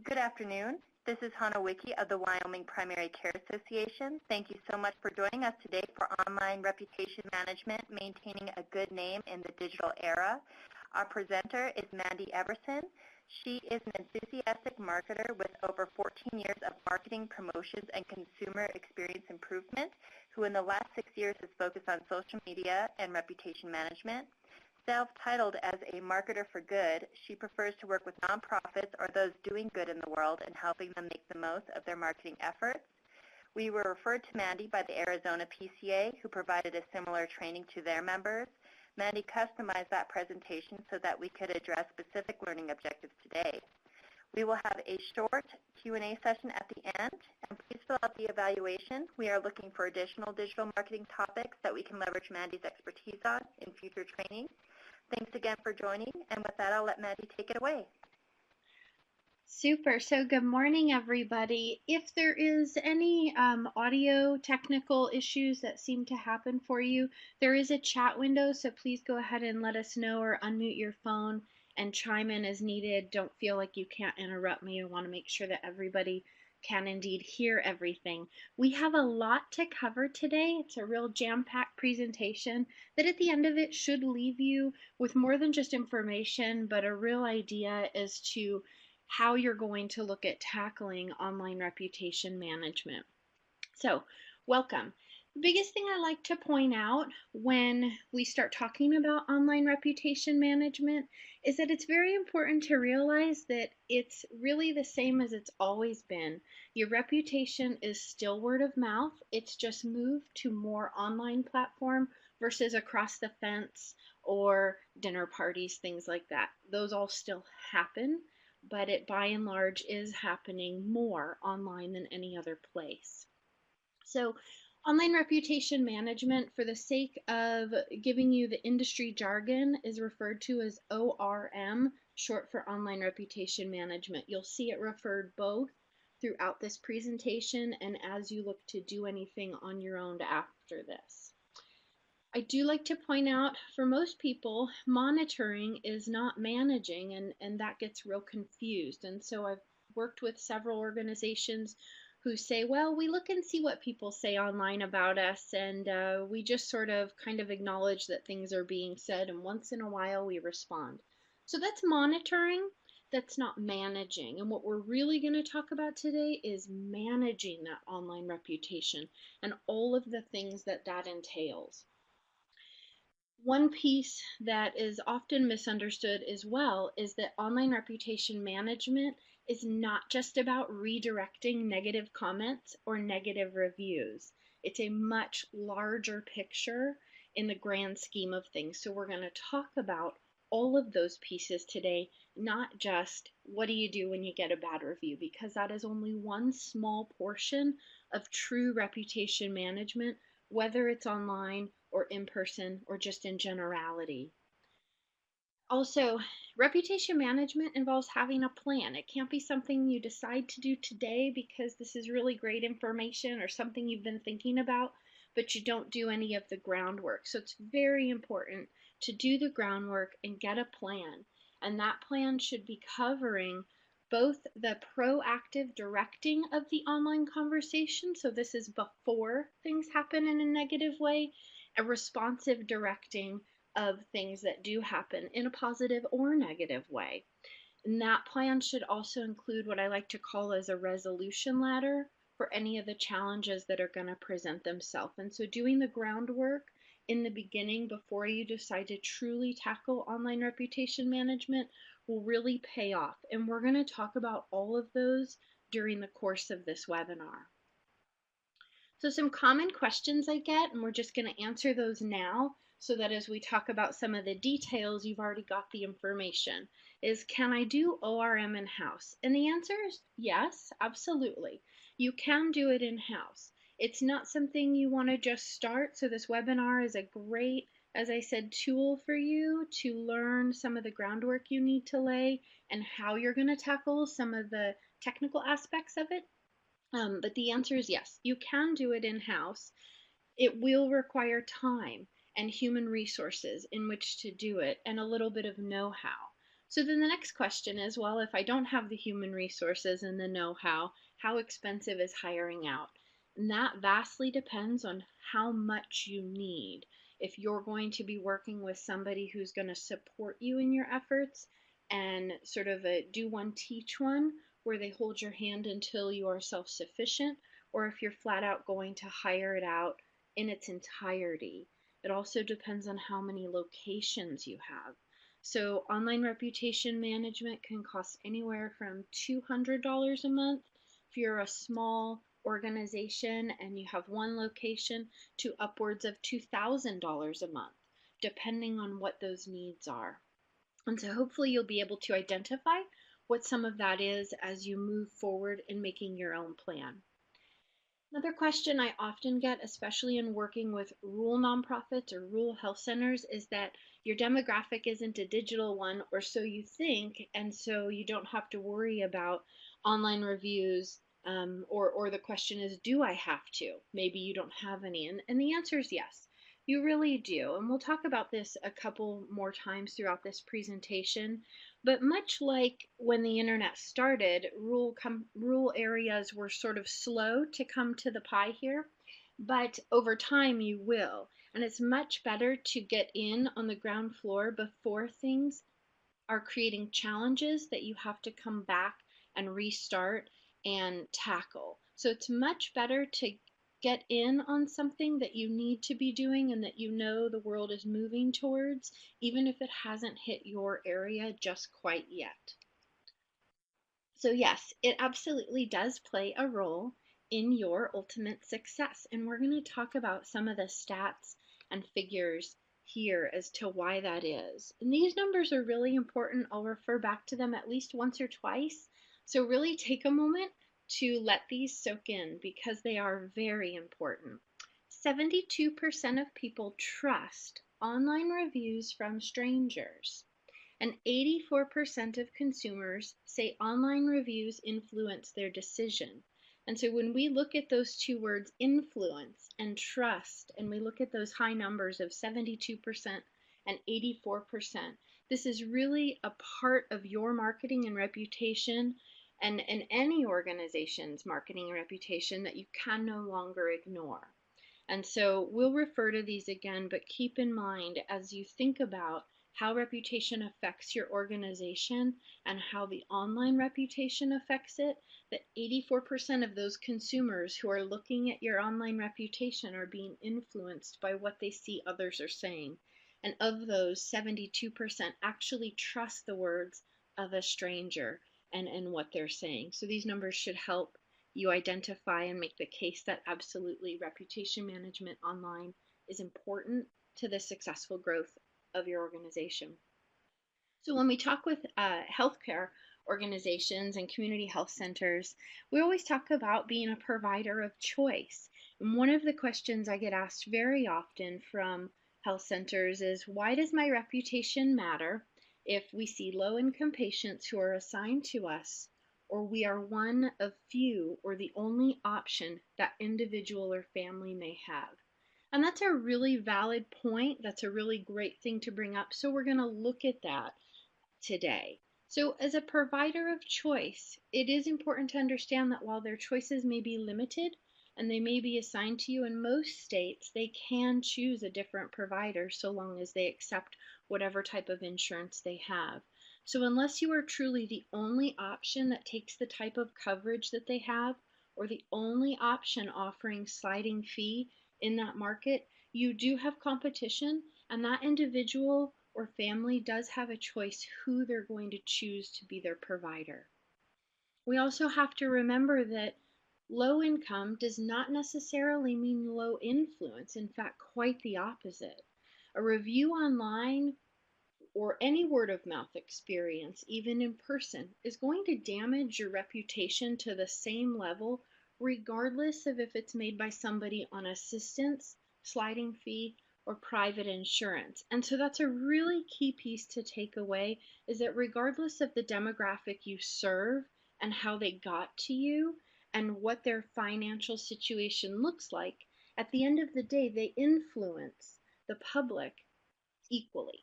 Good afternoon. This is Hannah Wicke of the Wyoming Primary Care Association. Thank you so much for joining us today for Online Reputation Management, Maintaining a Good Name in the Digital Era. Our presenter is Mandie Everson. She is an enthusiastic marketer with over 14 years of marketing, promotions, and consumer experience improvement, who in the last 6 years has focused on social media and reputation management. Self-titled as a marketer for good, she prefers to work with nonprofits or those doing good in the world and helping them make the most of their marketing efforts. We were referred to Mandie by the Arizona PCA, who provided a similar training to their members. Mandie customized that presentation so that we could address specific learning objectives today. We will have a short Q&A session at the end, and please fill out the evaluation. We are looking for additional digital marketing topics that we can leverage Mandie's expertise on in future training. Thanks again for joining, and with that, I'll let Mandie take it away. Super. So good morning, everybody. If there is any audio technical issues that seem to happen for you, there is a chat window, so please go ahead and let us know or unmute your phone and chime in as needed. Don't feel like you can't interrupt me. I want to make sure that everybody can indeed hear everything. We have a lot to cover today. It's a real jam-packed presentation that at the end of it should leave you with more than just information, but a real idea as to how you're going to look at tackling online reputation management. So, welcome. The biggest thing I like to point out when we start talking about online reputation management is that it's very important to realize that it's really the same as it's always been. Your reputation is still word of mouth. It's just moved to more online platform versus across the fence or dinner parties, things like that. Those all still happen, but it by and large is happening more online than any other place. So online reputation management, for the sake of giving you the industry jargon, is referred to as ORM, short for online reputation management. You'll see it referred both throughout this presentation and as you look to do anything on your own after this. I do like to point out, for most people, monitoring is not managing, and that gets real confused. And so I've worked with several organizations who say, well, we look and see what people say online about us, and we just sort of kind of acknowledge that things are being said, and once in a while we respond. So that's monitoring, that's not managing. And what we're really going to talk about today is managing that online reputation and all of the things that that entails. One piece that is often misunderstood as well is that online reputation management is not just about redirecting negative comments or negative reviews. It's a much larger picture in the grand scheme of things. So we're going to talk about all of those pieces today, not just what do you do when you get a bad review, because that is only one small portion of true reputation management, whether it's online or in person or just in generality. Also, reputation management involves having a plan. It can't be something you decide to do today because this is really great information or something you've been thinking about, but you don't do any of the groundwork. So it's very important to do the groundwork and get a plan. And that plan should be covering both the proactive directing of the online conversation, so this is before things happen in a negative way, a responsive directing of things that do happen in a positive or negative way. And that plan should also include what I like to call as a resolution ladder for any of the challenges that are going to present themselves. And so doing the groundwork in the beginning before you decide to truly tackle online reputation management will really pay off. And we're going to talk about all of those during the course of this webinar. So some common questions I get, and we're just going to answer those now so that as we talk about some of the details, you've already got the information, is can I do ORM in-house? And the answer is yes, absolutely. You can do it in-house. It's not something you want to just start, so this webinar is a great, as I said, tool for you to learn some of the groundwork you need to lay and how you're going to tackle some of the technical aspects of it. But the answer is yes, you can do it in-house. It will require time and human resources in which to do it and a little bit of know-how. So then the next question is, well, if I don't have the human resources and the know-how, how expensive is hiring out? And that vastly depends on how much you need. If you're going to be working with somebody who's going to support you in your efforts and sort of a do one, teach one, where they hold your hand until you are self-sufficient, or if you're flat out going to hire it out in its entirety. It also depends on how many locations you have. So online reputation management can cost anywhere from $200 a month if you're a small organization and you have one location to upwards of $2,000 a month, depending on what those needs are. And so hopefully you'll be able to identify what some of that is as you move forward in making your own plan. Another question I often get, especially in working with rural nonprofits or rural health centers, is that your demographic isn't a digital one, or so you think, and so you don't have to worry about online reviews, or the question is, do I have to? Maybe you don't have any, and the answer is yes, you really do. And we'll talk about this a couple more times throughout this presentation. But much like when the internet started, rural areas were sort of slow to come to the pie here, but over time you will. And it's much better to get in on the ground floor before things are creating challenges that you have to come back and restart and tackle. So it's much better to get in on something that you need to be doing and that you know the world is moving towards, even if it hasn't hit your area just quite yet. So yes, it absolutely does play a role in your ultimate success. And we're going to talk about some of the stats and figures here as to why that is. And these numbers are really important. I'll refer back to them at least once or twice. So really take a moment to let these soak in because they are very important. 72% of people trust online reviews from strangers. And 84% of consumers say online reviews influence their decision. And so when we look at those two words, influence and trust, and we look at those high numbers of 72% and 84%, this is really a part of your marketing and reputation and any organization's marketing and reputation that you can no longer ignore. And so we'll refer to these again, but keep in mind as you think about how reputation affects your organization and how the online reputation affects it, that 84% of those consumers who are looking at your online reputation are being influenced by what they see others are saying. And of those, 72% actually trust the words of a stranger and what they're saying. So these numbers should help you identify and make the case that absolutely reputation management online is important to the successful growth of your organization. So when we talk with healthcare organizations and community health centers, we always talk about being a provider of choice. And one of the questions I get asked very often from health centers is, why does my reputation matter if we see low-income patients who are assigned to us, or we are one of few or the only option that individual or family may have? And that's a really valid point. That's a really great thing to bring up. So we're going to look at that today. So as a provider of choice, it is important to understand that while their choices may be limited and they may be assigned to you, in most states they can choose a different provider so long as they accept whatever type of insurance they have. So unless you are truly the only option that takes the type of coverage that they have, or the only option offering sliding fee in that market, you do have competition, and that individual or family does have a choice who they're going to choose to be their provider. We also have to remember that low income does not necessarily mean low influence. In fact, quite the opposite. A review online or any word of mouth experience, even in person, is going to damage your reputation to the same level regardless of if it's made by somebody on assistance, sliding fee, or private insurance. And so that's a really key piece to take away, is that regardless of the demographic you serve and how they got to you and what their financial situation looks like, at the end of the day, they influence the public equally.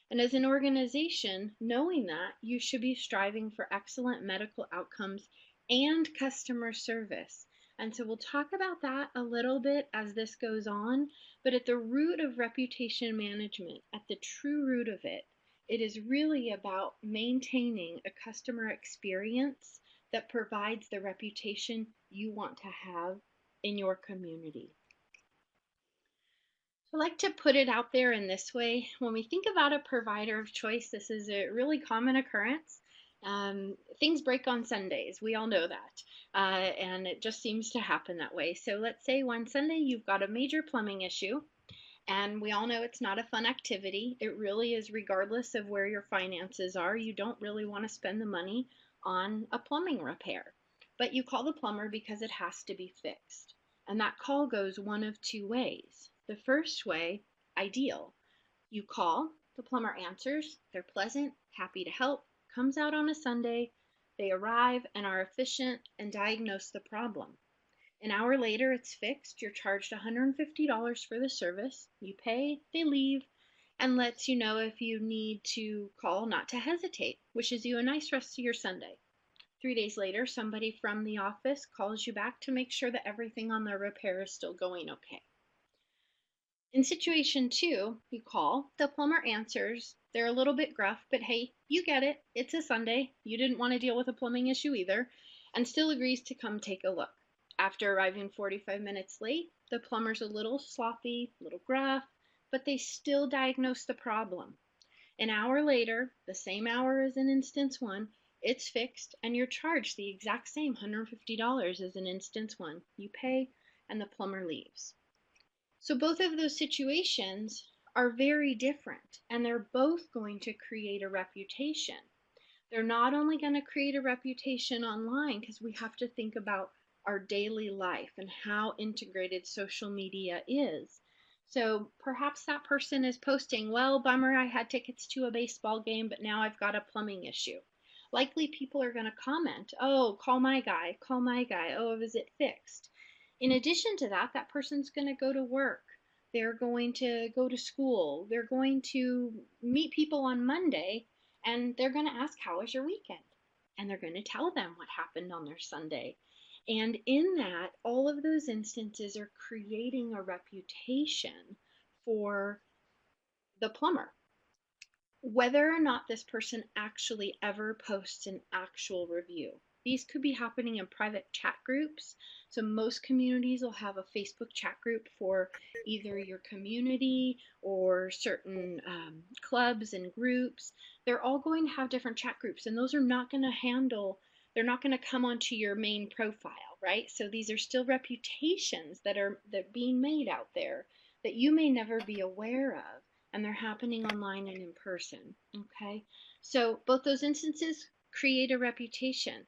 And as an organization, knowing that, you should be striving for excellent medical outcomes and customer service. And so we'll talk about that a little bit as this goes on, but at the root of reputation management, at the true root of it, it is really about maintaining a customer experience that provides the reputation you want to have in your community. So I like to put it out there in this way. When we think about a provider of choice, this is a really common occurrence. Things break on Sundays. We all know that. And it just seems to happen that way. So let's say one Sunday you've got a major plumbing issue, and we all know it's not a fun activity. It really is, regardless of where your finances are. You don't really want to spend the money on a plumbing repair. But you call the plumber because it has to be fixed. And that call goes one of two ways. The first way, ideal. You call, the plumber answers, they're pleasant, happy to help, comes out on a Sunday, they arrive and are efficient and diagnose the problem. An hour later, it's fixed. You're charged $150 for the service. You pay, they leave, and lets you know if you need to call not to hesitate. Wishes you a nice rest of your Sunday. 3 days later, somebody from the office calls you back to make sure that everything on the repair is still going okay. In situation two, you call, the plumber answers, they're a little bit gruff, but hey, you get it, it's a Sunday, you didn't want to deal with a plumbing issue either, and still agrees to come take a look. After arriving 45 minutes late, the plumber's a little sloppy, a little gruff, but they still diagnose the problem. An hour later, the same hour as in instance one, it's fixed and you're charged the exact same $150 as in instance one. You pay and the plumber leaves. So both of those situations are very different, and they're both going to create a reputation. They're not only going to create a reputation online, because we have to think about our daily life and how integrated social media is. So perhaps that person is posting, well, bummer, I had tickets to a baseball game, but now I've got a plumbing issue. Likely people are going to comment, oh, call my guy, oh, is it fixed? In addition to that, that person's going to go to work. They're going to go to school. They're going to meet people on Monday, and they're going to ask, how was your weekend? And they're going to tell them what happened on their Sunday. And in that, all of those instances are creating a reputation for the plumber. Whether or not this person actually ever posts an actual review. These could be happening in private chat groups. So most communities will have a Facebook chat group for either your community or certain clubs and groups. They're all going to have different chat groups, and those are not going to handle, they're not going to come onto your main profile, right? So these are still reputations that are being made out there that you may never be aware of, and they're happening online and in person, okay? So both those instances create a reputation,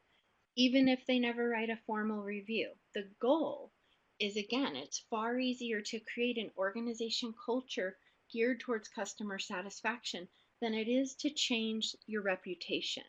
even if they never write a formal review. The goal is, again, it's far easier to create an organization culture geared towards customer satisfaction than it is to change your reputation.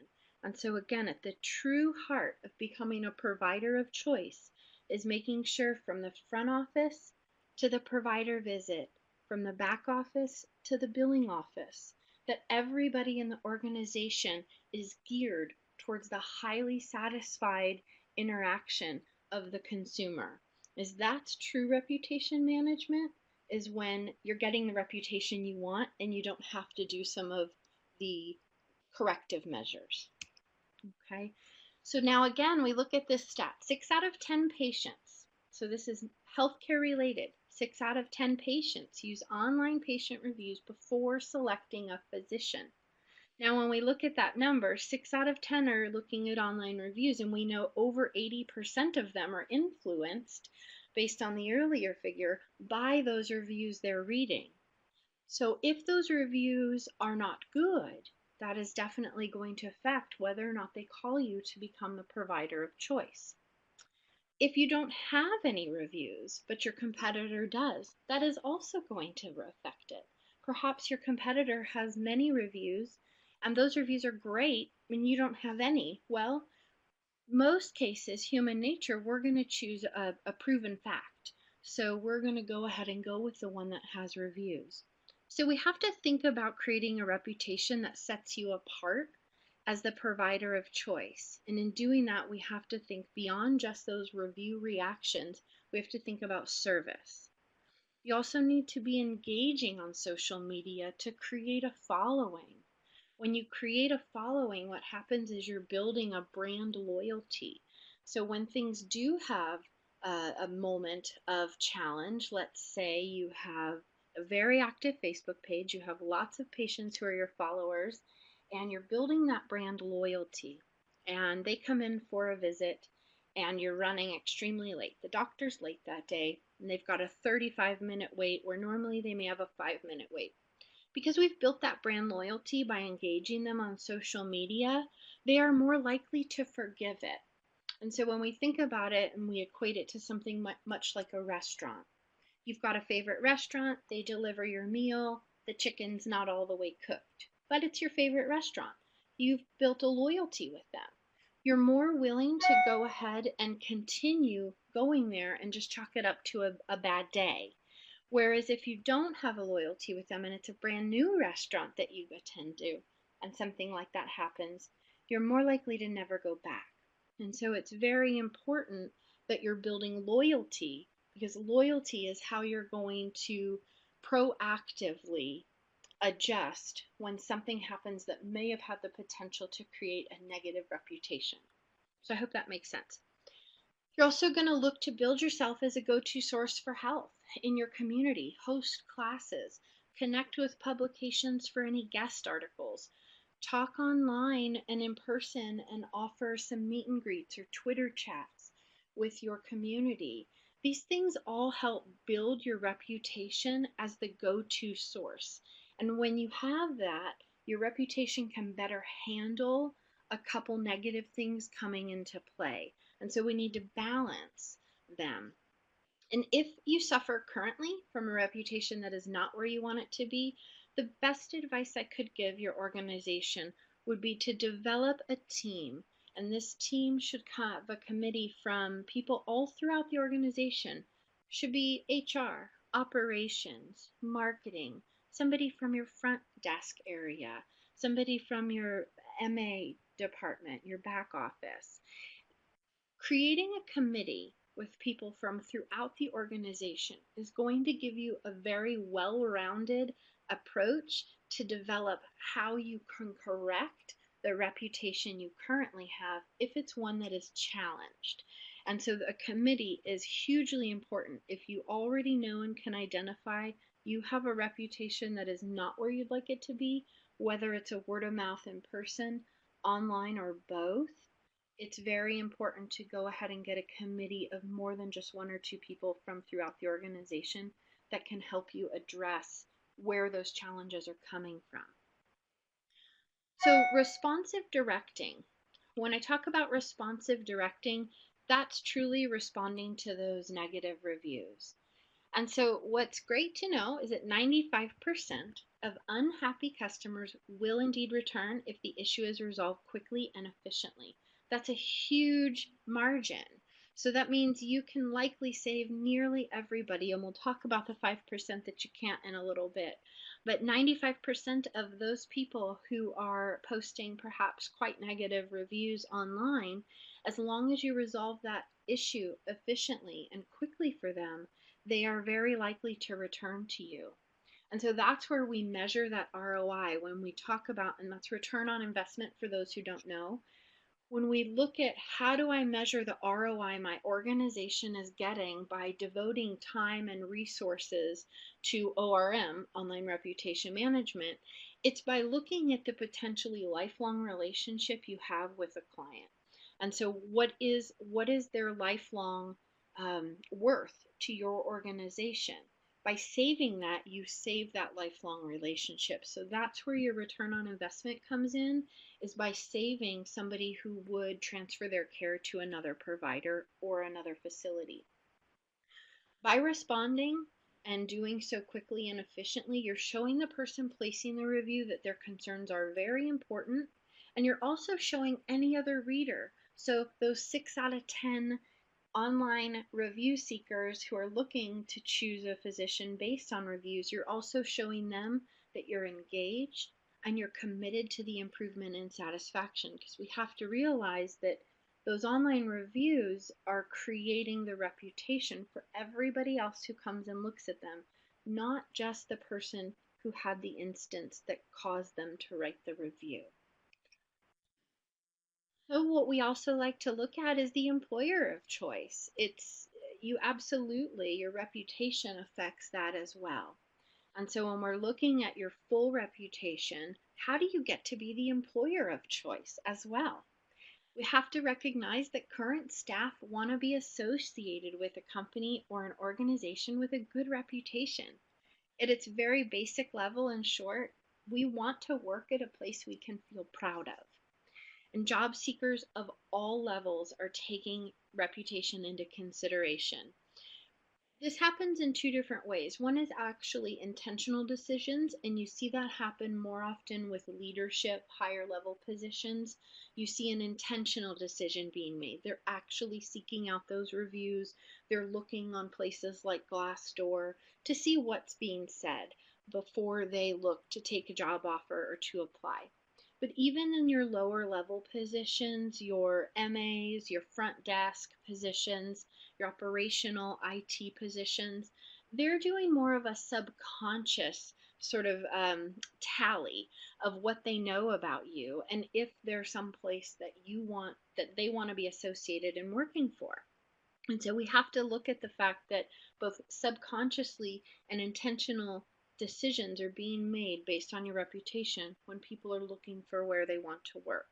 And so again, at the true heart of becoming a provider of choice is making sure from the front office to the provider visit, from the back office to the billing office, that everybody in the organization is geared towards the highly satisfied interaction of the consumer. Is that's true reputation management, is when you're getting the reputation you want and you don't have to do some of the corrective measures. Okay, so now again, we look at this stat, 6 out of 10 patients. So this is healthcare related. 6 out of 10 patients use online patient reviews before selecting a physician. Now, when we look at that number, 6 out of 10 are looking at online reviews, and we know over 80% of them are influenced, based on the earlier figure, by those reviews they're reading. So if those reviews are not good, that is definitely going to affect whether or not they call you to become the provider of choice. If you don't have any reviews, but your competitor does, that is also going to affect it. Perhaps your competitor has many reviews, and those reviews are great, and you don't have any. Well, most cases, human nature, we're going to choose a proven fact. So we're going to go ahead and go with the one that has reviews. So we have to think about creating a reputation that sets you apart as the provider of choice. And in doing that, we have to think beyond just those review reactions. We have to think about service. You also need to be engaging on social media to create a following. When you create a following, what happens is you're building a brand loyalty. So when things do have a moment of challenge, let's say you have a very active Facebook page, you have lots of patients who are your followers, and you're building that brand loyalty, and they come in for a visit and you're running extremely late. The doctor's late that day, and they've got a 35-minute wait where normally they may have a 5-minute wait. Because we've built that brand loyalty by engaging them on social media, they are more likely to forgive it. And so when we think about it and we equate it to something much like a restaurant, you've got a favorite restaurant, they deliver your meal, the chicken's not all the way cooked, but it's your favorite restaurant. You've built a loyalty with them. You're more willing to go ahead and continue going there and just chalk it up to a bad day. Whereas if you don't have a loyalty with them and it's a brand new restaurant that you attend to and something like that happens, you're more likely to never go back. And so it's very important that you're building loyalty, because loyalty is how you're going to proactively adjust when something happens that may have had the potential to create a negative reputation. So I hope that makes sense. You're also going to look to build yourself as a go-to source for health in your community, host classes, connect with publications for any guest articles, talk online and in person and offer some meet and greets or Twitter chats with your community. These things all help build your reputation as the go-to source. And when you have that, your reputation can better handle a couple negative things coming into play. And so we need to balance them. And if you suffer currently from a reputation that is not where you want it to be, the best advice I could give your organization would be to develop a team. And this team should have a committee from people all throughout the organization. Should be HR, operations, marketing, somebody from your front desk area, somebody from your MA department, your back office. Creating a committee with people from throughout the organization is going to give you a very well-rounded approach to develop how you can correct the reputation you currently have if it's one that is challenged. And so a committee is hugely important. If you already know and can identify you have a reputation that is not where you'd like it to be, whether it's a word of mouth in person, online, or both, it's very important to go ahead and get a committee of more than just one or two people from throughout the organization that can help you address where those challenges are coming from. So responsive directing. When I talk about responsive directing, that's truly responding to those negative reviews. And so what's great to know is that 95% of unhappy customers will indeed return if the issue is resolved quickly and efficiently. That's a huge margin. So that means you can likely save nearly everybody, and we'll talk about the 5% that you can't in a little bit. But 95% of those people who are posting perhaps quite negative reviews online, as long as you resolve that issue efficiently and quickly for them, they are very likely to return to you. And so that's where we measure that ROI when we talk about, and that's return on investment for those who don't know. When we look at how do I measure the ROI my organization is getting by devoting time and resources to ORM, online reputation management, it's by looking at the potentially lifelong relationship you have with a client. And so what is their lifelong worth to your organization? By saving that, you save that lifelong relationship. So that's where your return on investment comes in, is by saving somebody who would transfer their care to another provider or another facility. By responding and doing so quickly and efficiently, you're showing the person placing the review that their concerns are very important, and you're also showing any other reader. So if those 6 out of 10 online review seekers who are looking to choose a physician based on reviews, you're also showing them that you're engaged and you're committed to the improvement in satisfaction, because we have to realize that those online reviews are creating the reputation for everybody else who comes and looks at them, not just the person who had the instance that caused them to write the review. So what we also like to look at is the employer of choice. Your reputation affects that as well. And so when we're looking at your full reputation, how do you get to be the employer of choice as well? We have to recognize that current staff want to be associated with a company or an organization with a good reputation. At its very basic level, in short, we want to work at a place we can feel proud of. And job seekers of all levels are taking reputation into consideration. This happens in two different ways. One is actually intentional decisions, and you see that happen more often with leadership, higher level positions. You see an intentional decision being made. They're actually seeking out those reviews. They're looking on places like Glassdoor to see what's being said before they look to take a job offer or to apply. But even in your lower level positions, your MAs, your front desk positions, your operational IT positions, they're doing more of a subconscious sort of tally of what they know about you and if there's some place that they want to be associated and working for. And so we have to look at the fact that both subconsciously and intentional decisions are being made based on your reputation when people are looking for where they want to work.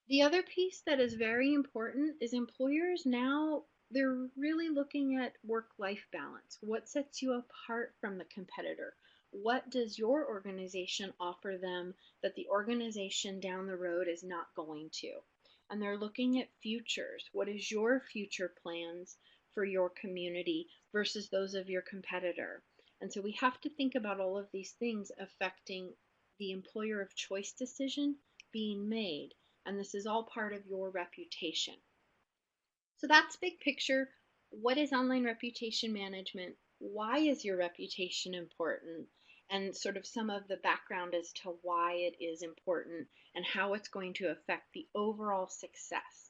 The other piece that is very important is employers now, they're really looking at work-life balance. What sets you apart from the competitor? What does your organization offer them that the organization down the road is not going to? And they're looking at futures. What is your future plans for your community versus those of your competitor? And so we have to think about all of these things affecting the employer of choice decision being made. And this is all part of your reputation. So that's big picture. What is online reputation management? Why is your reputation important? And sort of some of the background as to why it is important and how it's going to affect the overall success.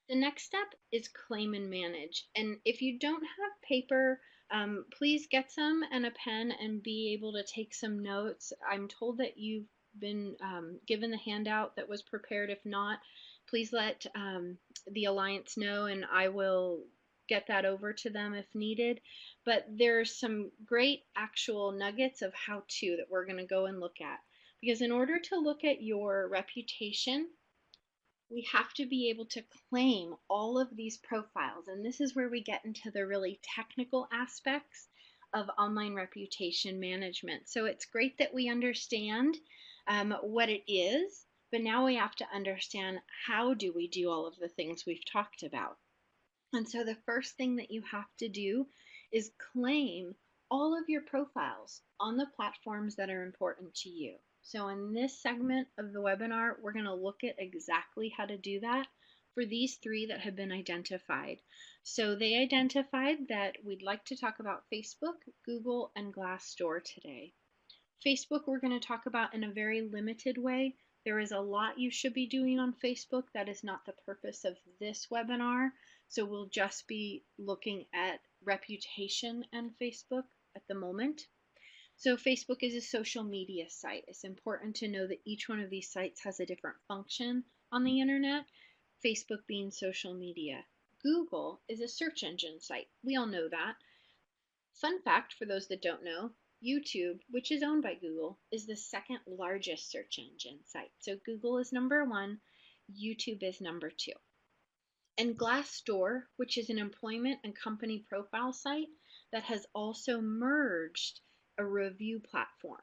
The next step is claim and manage. And if you don't have paper, please get some and a pen and be able to take some notes. I'm told that you've been given the handout that was prepared. If not, please let the Alliance know and I will get that over to them if needed. But there's some great actual nuggets of how to that we're going to go and look at. Because in order to look at your reputation, we have to be able to claim all of these profiles. And this is where we get into the really technical aspects of online reputation management. So it's great that we understand what it is, but now we have to understand how do we do all of the things we've talked about. And so the first thing that you have to do is claim all of your profiles on the platforms that are important to you. So in this segment of the webinar, we're going to look at exactly how to do that for these three that have been identified. So they identified that we'd like to talk about Facebook, Google, and Glassdoor today. Facebook we're going to talk about in a very limited way. There is a lot you should be doing on Facebook. That is not the purpose of this webinar. So we'll just be looking at reputation and Facebook at the moment. So Facebook is a social media site. It's important to know that each one of these sites has a different function on the internet, Facebook being social media. Google is a search engine site. We all know that. Fun fact for those that don't know, YouTube, which is owned by Google, is the second largest search engine site. So Google is number one, YouTube is number two. And Glassdoor, which is an employment and company profile site that has also merged a review platform.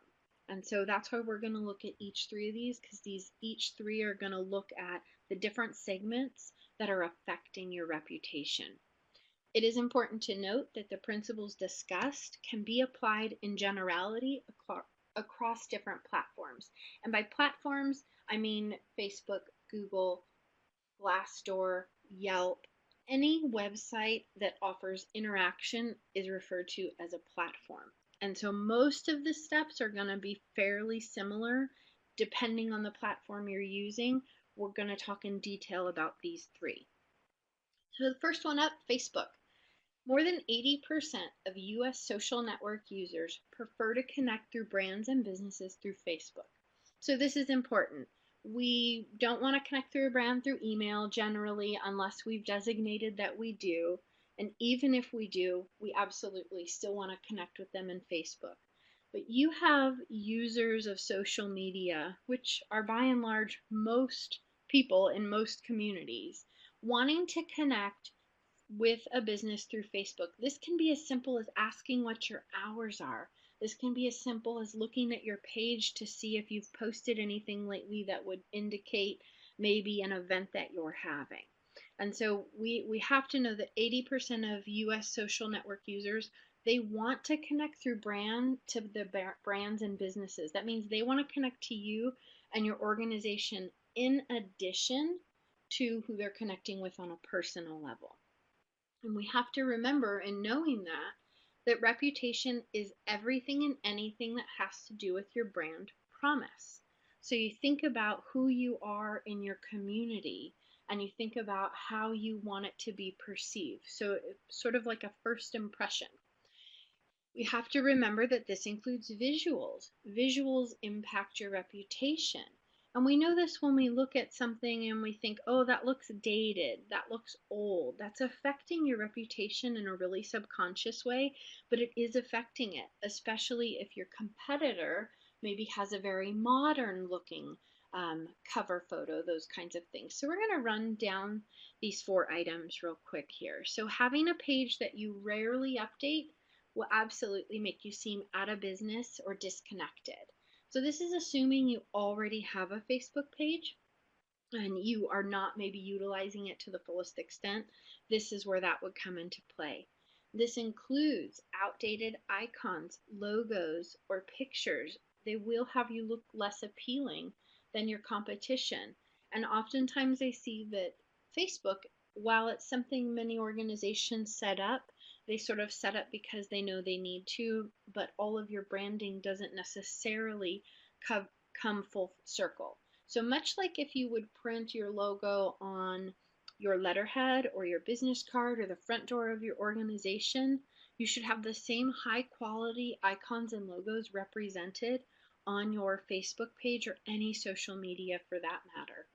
And so that's why we're going to look at each three of these, because each three are going to look at the different segments that are affecting your reputation. It is important to note that the principles discussed can be applied in generality across different platforms. And by platforms, I mean Facebook, Google, Glassdoor, Yelp, Any website that offers interaction is referred to as a platform. And so most of the steps are going to be fairly similar depending on the platform you're using. We're going to talk in detail about these three. So the first one up, Facebook. More than 80% of US social network users prefer to connect through brands and businesses through Facebook. So this is important. We don't want to connect through a brand through email generally unless we've designated that we do. And even if we do, we absolutely still want to connect with them in Facebook. But you have users of social media, which are by and large most people in most communities, wanting to connect with a business through Facebook. This can be as simple as asking what your hours are. This can be as simple as looking at your page to see if you've posted anything lately that would indicate maybe an event that you're having. And so we have to know that 80% of US social network users, they want to connect through the brands and businesses. That means they want to connect to you and your organization in addition to who they're connecting with on a personal level. And we have to remember in knowing that reputation is everything and anything that has to do with your brand promise. So you think about who you are in your community and you think about how you want it to be perceived. So it's sort of like a first impression. We have to remember that this includes visuals. Visuals impact your reputation. And we know this when we look at something and we think, oh, that looks dated, that looks old. That's affecting your reputation in a really subconscious way, but it is affecting it, especially if your competitor maybe has a very modern looking cover photo, those kinds of things. So we're going to run down these 4 items real quick here. So having a page that you rarely update will absolutely make you seem out of business or disconnected. So this is assuming you already have a Facebook page and you are not maybe utilizing it to the fullest extent. This is where that would come into play. This includes outdated icons, logos, or pictures. They will have you look less appealing than your competition. And oftentimes I see that Facebook, while it's something many organizations set up, they sort of set up because they know they need to, but all of your branding doesn't necessarily come full circle. So much like if you would print your logo on your letterhead or your business card or the front door of your organization, you should have the same high quality icons and logos represented on your Facebook page or any social media for that matter.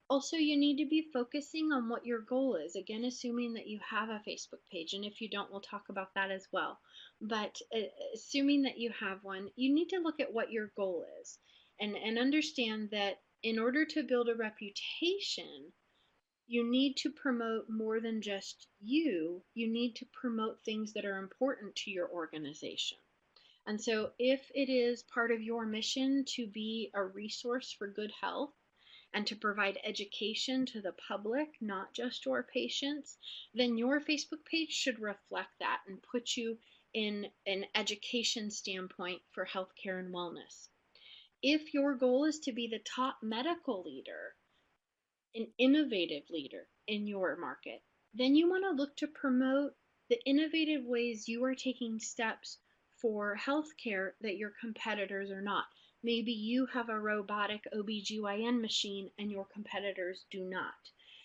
Also, you need to be focusing on what your goal is. Again, assuming that you have a Facebook page, and if you don't, we'll talk about that as well. But assuming that you have one, you need to look at what your goal is and understand that in order to build a reputation, you need to promote more than just you. You need to promote things that are important to your organization. And so if it is part of your mission to be a resource for good health, and to provide education to the public, not just your patients, then your Facebook page should reflect that and put you in an education standpoint for healthcare and wellness. If your goal is to be the top medical leader, an innovative leader in your market, then you want to look to promote the innovative ways you are taking steps for healthcare that your competitors are not. Maybe you have a robotic OBGYN machine and your competitors do not.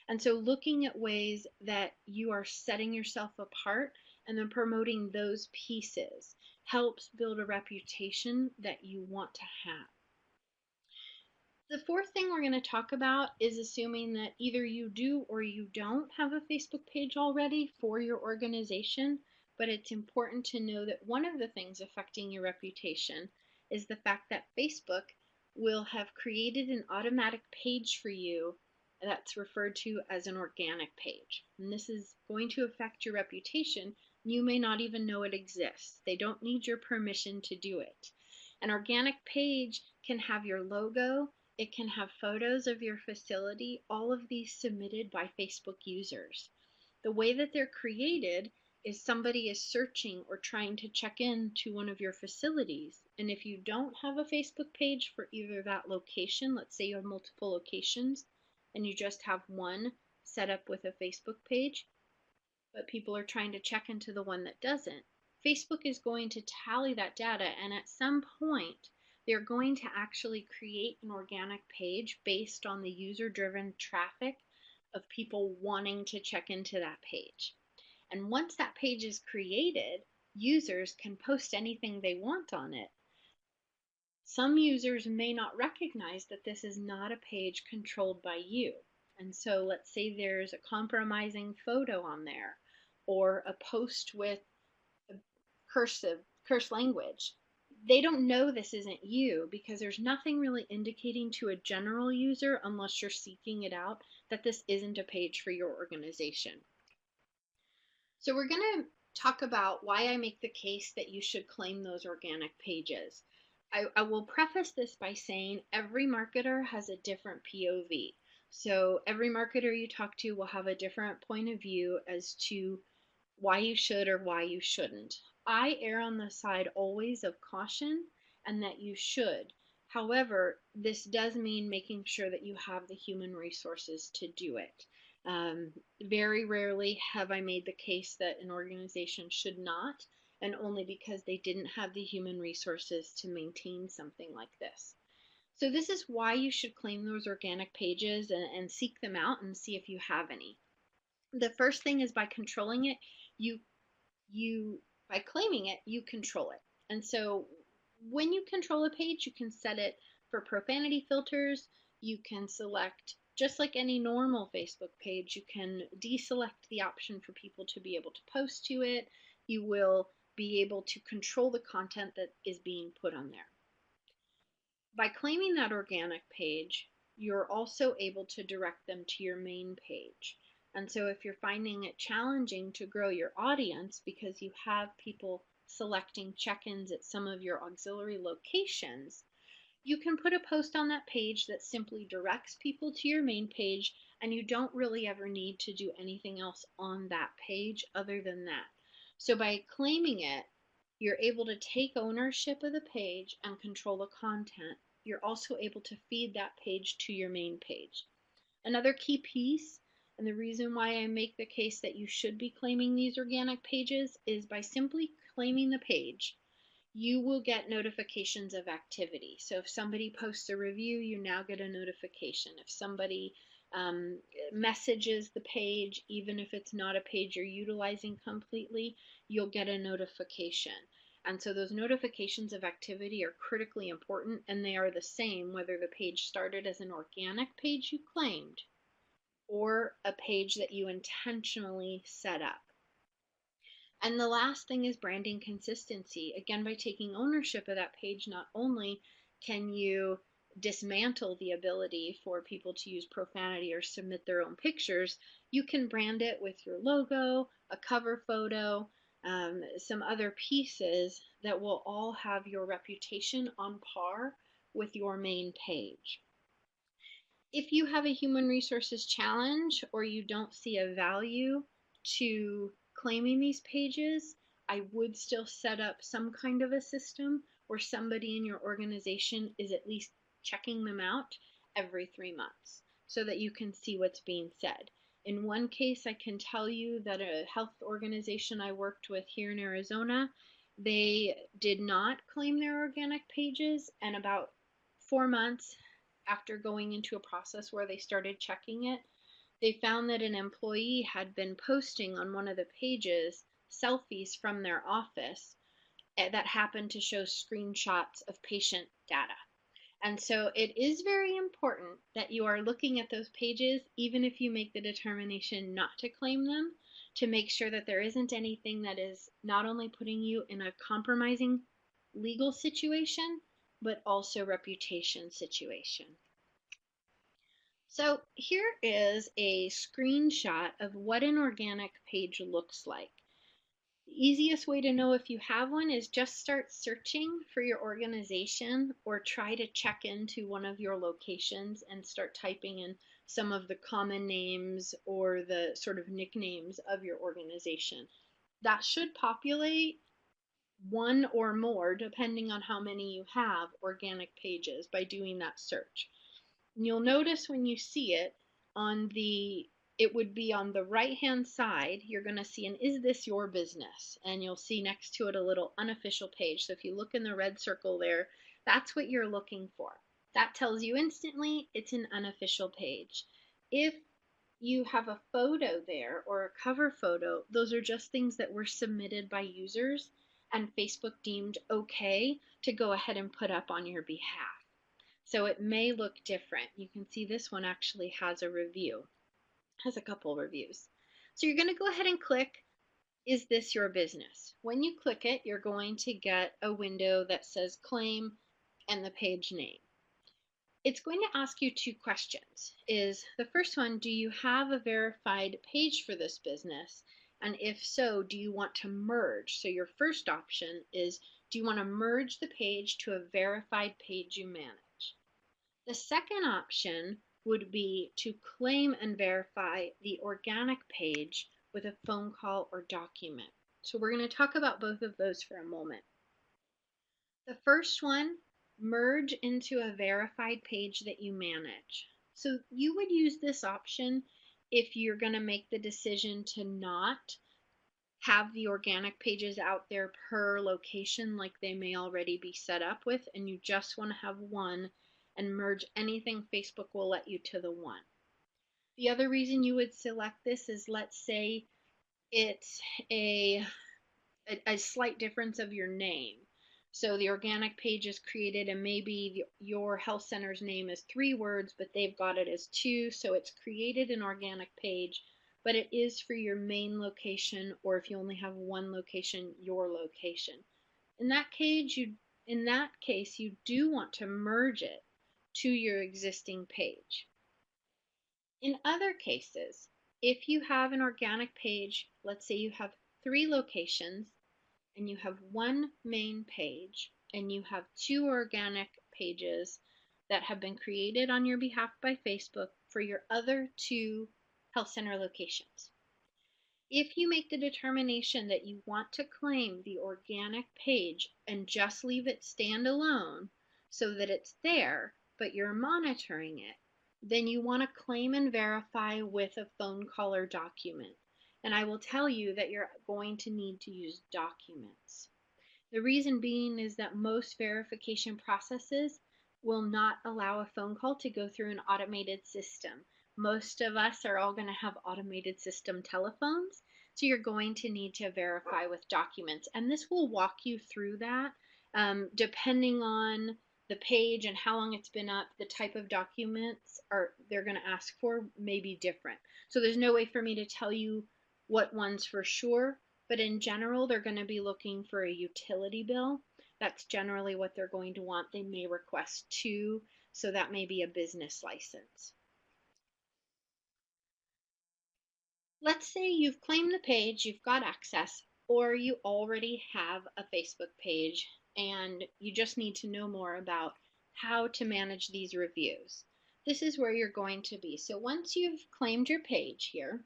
And so looking at ways that you are setting yourself apart and then promoting those pieces helps build a reputation that you want to have. The 4th thing we're going to talk about is assuming that either you do or you don't have a Facebook page already for your organization, but it's important to know that one of the things affecting your reputation is the fact that Facebook will have created an automatic page for you that's referred to as an organic page. And this is going to affect your reputation. You may not even know it exists. They don't need your permission to do it. An organic page can have your logo, it can have photos of your facility, all of these submitted by Facebook users. The way that they're created is somebody is searching or trying to check in to one of your facilities. And if you don't have a Facebook page for either that location, let's say you have multiple locations and you just have one set up with a Facebook page, but people are trying to check into the one that doesn't, Facebook is going to tally that data, and at some point, they're going to actually create an organic page based on the user-driven traffic of people wanting to check into that page. And once that page is created, users can post anything they want on it. Some users may not recognize that this is not a page controlled by you. And so let's say there's a compromising photo on there, or a post with a curse language. They don't know this isn't you because there's nothing really indicating to a general user, unless you're seeking it out, that this isn't a page for your organization. So we're going to talk about why I make the case that you should claim those organic pages. I will preface this by saying every marketer has a different POV. So every marketer you talk to will have a different point of view as to why you should or why you shouldn't. I err on the side always of caution and that you should. However, this does mean making sure that you have the human resources to do it. Very rarely have I made the case that an organization should not, and only because they didn't have the human resources to maintain something like this. So this is why you should claim those organic pages and seek them out and see if you have any. The first thing is by controlling it, by claiming it, you control it. And so when you control a page, you can set it for profanity filters. You can select, just like any normal Facebook page, you can deselect the option for people to be able to post to it. You will be able to control the content that is being put on there. By claiming that organic page, you're also able to direct them to your main page. And so if you're finding it challenging to grow your audience because you have people selecting check-ins at some of your auxiliary locations, you can put a post on that page that simply directs people to your main page, and you don't really ever need to do anything else on that page other than that. So by claiming it, you're able to take ownership of the page and control the content. You're also able to feed that page to your main page. Another key piece, and the reason why I make the case that you should be claiming these organic pages, is by simply claiming the page, you will get notifications of activity. So if somebody posts a review, you now get a notification. If somebody messages the page, even if it's not a page you're utilizing completely, you'll get a notification. And so those notifications of activity are critically important, and they are the same whether the page started as an organic page you claimed or a page that you intentionally set up. And the last thing is branding consistency. Again, by taking ownership of that page, not only can you dismantle the ability for people to use profanity or submit their own pictures, you can brand it with your logo, a cover photo, some other pieces that will all have your reputation on par with your main page. If you have a human resources challenge or you don't see a value to claiming these pages, I would still set up some kind of a system where somebody in your organization is at least checking them out every 3 months so that you can see what's being said. In one case, I can tell you that a health organization I worked with here in Arizona, they did not claim their organic pages, and about 4 months after going into a process where they started checking it, they found that an employee had been posting on one of the pages selfies from their office that happened to show screenshots of patient data. And so it is very important that you are looking at those pages, even if you make the determination not to claim them, to make sure that there isn't anything that is not only putting you in a compromising legal situation, but also reputation situation. So here is a screenshot of what an organic page looks like. The easiest way to know if you have one is just start searching for your organization, or try to check into one of your locations and start typing in some of the common names or the sort of nicknames of your organization. That should populate one or more, depending on how many you have, organic pages by doing that search. And you'll notice when you see it on the it would be on the right-hand side. You're going to see an "Is this your business?" And you'll see next to it a little unofficial page. So if you look in the red circle there, that's what you're looking for. That tells you instantly it's an unofficial page. If you have a photo there or a cover photo, those are just things that were submitted by users and Facebook deemed okay to go ahead and put up on your behalf. So it may look different. You can see this one actually has a review, has a couple reviews. So you're going to go ahead and click "Is this your business?" When you click it, you're going to get a window that says "Claim" and the page name. It's going to ask you two questions. Is the first one, do you have a verified page for this business? And if so, do you want to merge? So your first option is, do you want to merge the page to a verified page you manage? The second option would be to claim and verify the organic page with a phone call or document. So we're going to talk about both of those for a moment. The first one, merge into a verified page that you manage. So you would use this option if you're going to make the decision to not have the organic pages out there per location like they may already be set up with, and you just want to have one and merge anything Facebook will let you to the one. The other reason you would select this is, let's say it's a slight difference of your name. So the organic page is created and maybe your health center's name is 3 words, but they've got it as 2. So it's created an organic page, but it is for your main location, or if you only have one location, your location. In that case, you do want to merge it to your existing page. In other cases, if you have an organic page, let's say you have 3 locations and you have one main page and you have 2 organic pages that have been created on your behalf by Facebook for your other 2 health center locations. If you make the determination that you want to claim the organic page and just leave it stand alone so that it's there, but you're monitoring it, then you want to claim and verify with a phone call or document. And I will tell you that you're going to need to use documents. The reason being is that most verification processes will not allow a phone call to go through an automated system. Most of us are all going to have automated system telephones, so you're going to need to verify with documents. And this will walk you through that depending on the page and how long it's been up. The type of documents they're going to ask for may be different. So there's no way for me to tell you what ones for sure, but in general, they're going to be looking for a utility bill. That's generally what they're going to want. They may request 2, so that may be a business license. Let's say you've claimed the page, you've got access, or you already have a Facebook page and you just need to know more about how to manage these reviews. This is where you're going to be. So once you've claimed your page here,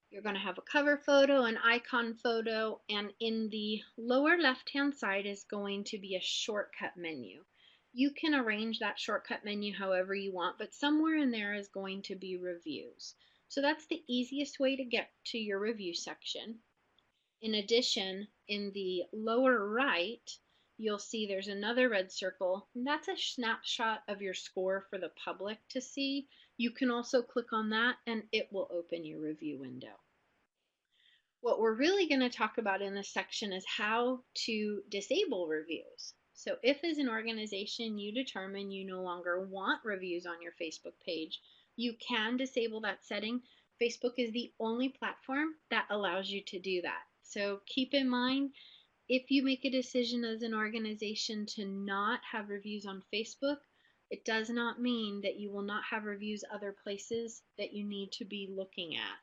you're going to have a cover photo, an icon photo, and in the lower left-hand side is going to be a shortcut menu. You can arrange that shortcut menu however you want, but somewhere in there is going to be reviews. So that's the easiest way to get to your review section. In addition, in the lower right, you'll see there's another red circle, and that's a snapshot of your score for the public to see. You can also click on that and it will open your review window. What we're really going to talk about in this section is how to disable reviews. So if as an organization you determine you no longer want reviews on your Facebook page, you can disable that setting. Facebook is the only platform that allows you to do that. So keep in mind, if you make a decision as an organization to not have reviews on Facebook, it does not mean that you will not have reviews other places that you need to be looking at.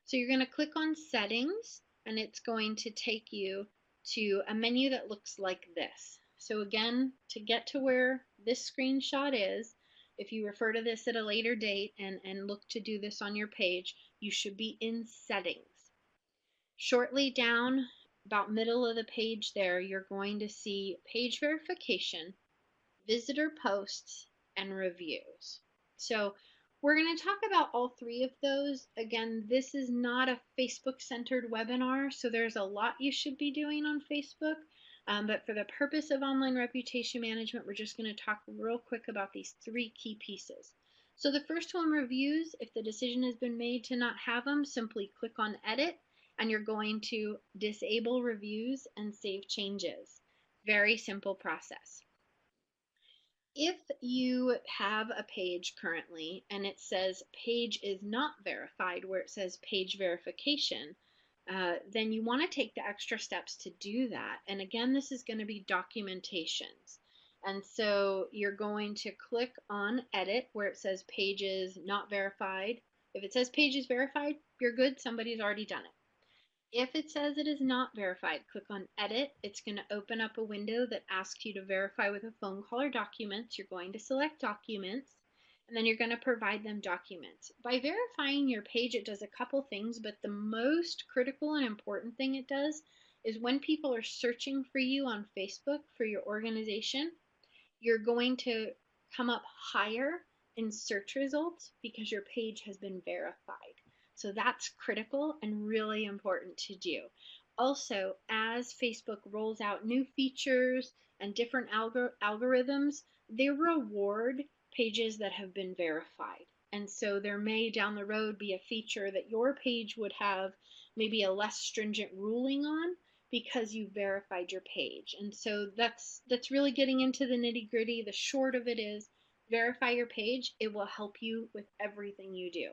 So you're going to click on Settings, and it's going to take you to a menu that looks like this. So again, to get to where this screenshot is, if you refer to this at a later date and look to do this on your page, you should be in Settings. Shortly down, about middle of the page there, you're going to see Page Verification, Visitor Posts, and Reviews. So We're going to talk about all three of those. Again, this is not a Facebook-centered webinar, so there's a lot you should be doing on Facebook. But for the purpose of online reputation management, we're just going to talk real quick about these three key pieces. So the first one, reviews. If the decision has been made to not have them, simply click on edit, and you're going to disable reviews and save changes. Very simple process. If you have a page currently and it says page is not verified, where it says page verification, then you want to take the extra steps to do that. And again, this is going to be documentations. And so you're going to click on edit where it says page is not verified. If it says page is verified, you're good. Somebody's already done it. If it says it is not verified, click on edit. It's going to open up a window that asks you to verify with a phone call or documents. You're going to select documents, and then you're going to provide them documents. By verifying your page, it does a couple things, but the most critical and important thing it does is when people are searching for you on Facebook for your organization, you're going to come up higher in search results because your page has been verified. So that's critical and really important to do. Also, as Facebook rolls out new features and different algorithms, they reward pages that have been verified. And so there may down the road be a feature that your page would have maybe a less stringent ruling on because you verified your page. And so that's really getting into the nitty-gritty. The short of it is verify your page. It will help you with everything you do.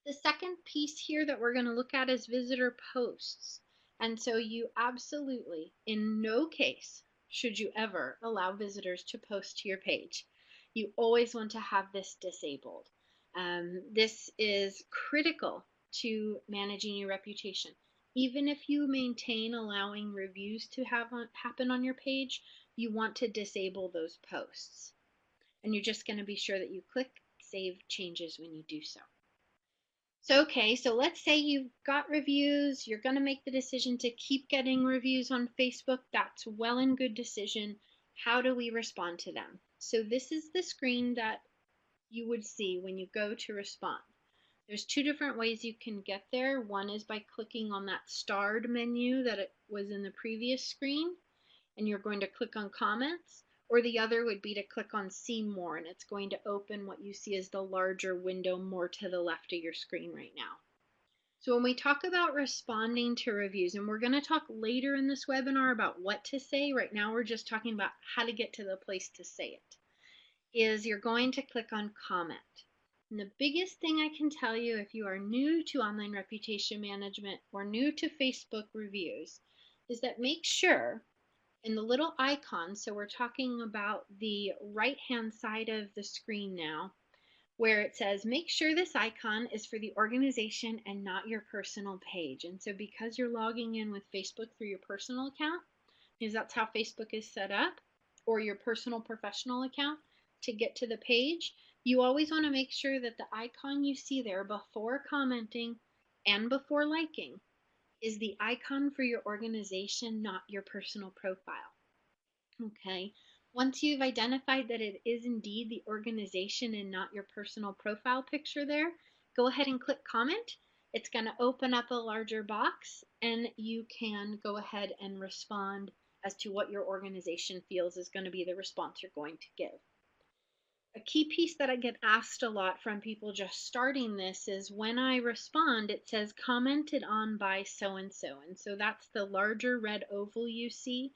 The second piece here that we're going to look at is visitor posts. And so you absolutely, in no case, should you ever allow visitors to post to your page. You always want to have this disabled. This is critical to managing your reputation. Even if you maintain allowing reviews to happen on your page, you want to disable those posts. And you're just going to be sure that you click Save Changes when you do so. So let's say you've got reviews, you're going to make the decision to keep getting reviews on Facebook. That's well and good decision. How do we respond to them? So this is the screen that you would see when you go to respond. There's two different ways you can get there. One is by clicking on that starred menu that it was in the previous screen, and you're going to click on comments. Or the other would be to click on See More, and it's going to open what you see as the larger window more to the left of your screen right now. So when we talk about responding to reviews, and we're going to talk later in this webinar about what to say, right now we're just talking about how to get to the place to say it, is you're going to click on Comment. And the biggest thing I can tell you if you are new to online reputation management or new to Facebook reviews is that make sure in the little icon, so we're talking about the right-hand side of the screen now, where it says make sure this icon is for the organization and not your personal page. And so because you're logging in with Facebook through your personal account, because that's how Facebook is set up, or your personal professional account to get to the page, you always want to make sure that the icon you see there before commenting and before liking is the icon for your organization, not your personal profile. Okay, once you've identified that it is indeed the organization and not your personal profile picture there, go ahead and click comment. It's going to open up a larger box and you can go ahead and respond as to what your organization feels is going to be the response you're going to give. A key piece that I get asked a lot from people just starting this is when I respond, it says commented on by so-and-so. And so that's the larger red oval you see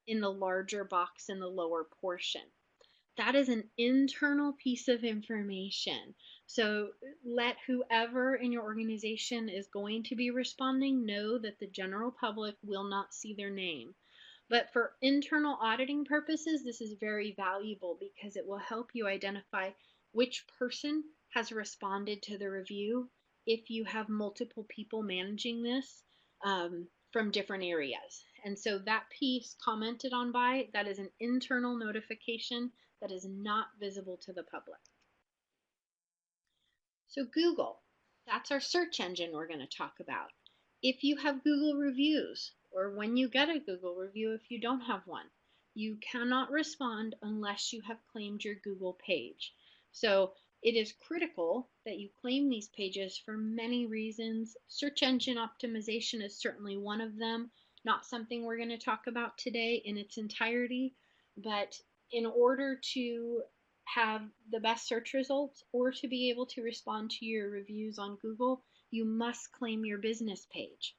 in the larger box in the lower portion. That is an internal piece of information. So let whoever in your organization is going to be responding know that the general public will not see their name. But for internal auditing purposes, this is very valuable because it will help you identify which person has responded to the review if you have multiple people managing this from different areas. And so that piece commented on by, that is an internal notification that is not visible to the public. So Google, that's our search engine we're going to talk about. If you have Google reviews, or when you get a Google review if you don't have one, you cannot respond unless you have claimed your Google page. So It is critical that you claim these pages for many reasons. Search engine optimization is certainly one of them, not something we're going to talk about today in its entirety, but in order to have the best search results or to be able to respond to your reviews on Google, you must claim your business page.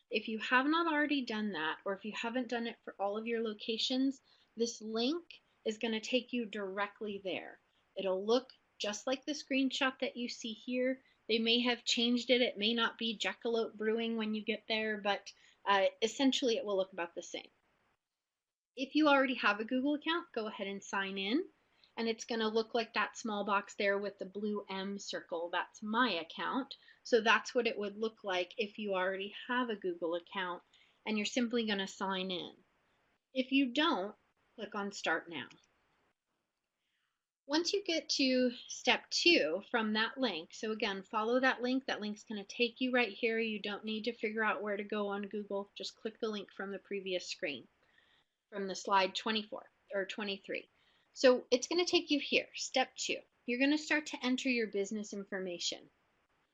If you have not already done that, or if you haven't done it for all of your locations, this link is going to take you directly there. It'll look just like the screenshot that you see here. They may have changed it. It may not be Jackalope Brewing when you get there, but essentially it will look about the same. If you already have a Google account, go ahead and sign in. And it's going to look like that small box there with the blue M circle. That's my account. So that's what it would look like if you already have a Google account, and you're simply going to sign in. If you don't, click on Start Now. Once you get to step 2 from that link, so again, follow that link. That link's going to take you right here. You don't need to figure out where to go on Google. Just click the link from the previous screen, from the slide 24 or 23. So it's going to take you here. Step 2. You're going to start to enter your business information.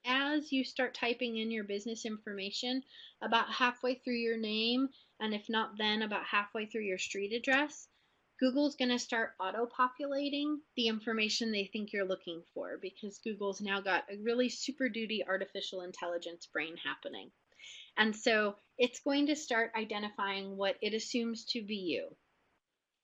As you start typing in your business information, about halfway through your name, and if not then, about halfway through your street address, Google's going to start auto-populating the information they think you're looking for, because Google's now got a really super duty artificial intelligence brain happening. And so it's going to start identifying what it assumes to be you.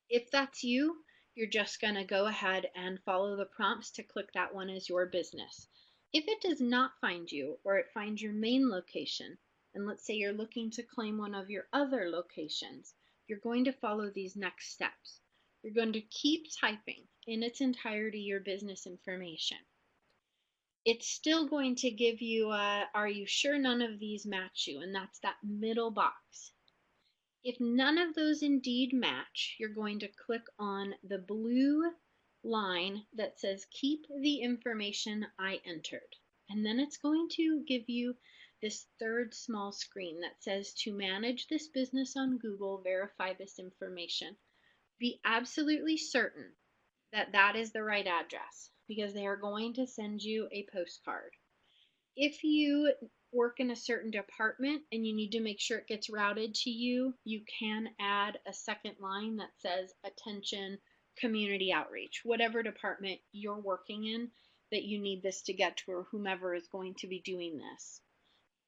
If that's you, you're just going to go ahead and follow the prompts to click that one as your business. If it does not find you, or it finds your main location, and let's say you're looking to claim one of your other locations, you're going to follow these next steps. You're going to keep typing in its entirety your business information. It's still going to give you, are you sure none of these match you? And that's that middle box. If none of those indeed match, you're going to click on the blue line that says keep the information I entered. And then it's going to give you this third small screen that says to manage this business on Google, verify this information. Be absolutely certain that that is the right address, because they are going to send you a postcard. If you work in a certain department and you need to make sure it gets routed to you, you can add a second line that says attention community outreach, whatever department you're working in that you need this to get to, or whomever is going to be doing this.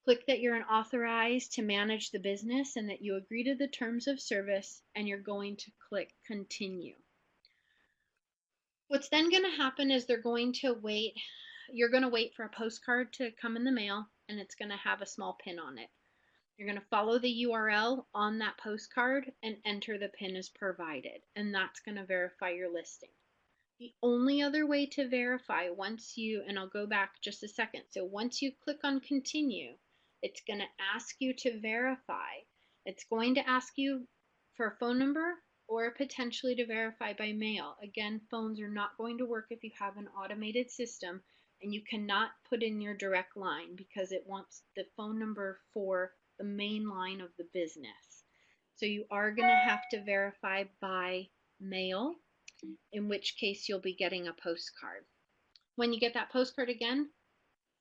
Click that you're an authorized to manage the business and that you agree to the terms of service, and you're going to click continue. What's then going to happen is you're going to wait for a postcard to come in the mail, and it's going to have a small pin on it. You're going to follow the URL on that postcard and enter the pin as provided, and that's going to verify your listing. The only other way to verify and I'll go back just a second. So once you click on continue, it's going to ask you to verify. It's going to ask you for a phone number or potentially to verify by mail. Again, phones are not going to work if you have an automated system, and you cannot put in your direct line because it wants the phone number for the main line of the business. So you are going to have to verify by mail, in which case you'll be getting a postcard. When you get that postcard again,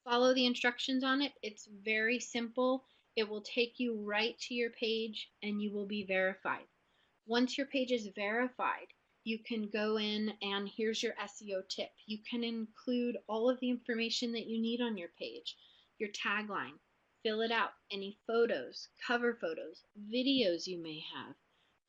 follow the instructions on it. It's very simple. It will take you right to your page and you will be verified. Once your page is verified, you can go in and here's your SEO tip. You can include all of the information that you need on your page, your tagline, fill it out, any photos, cover photos, videos you may have.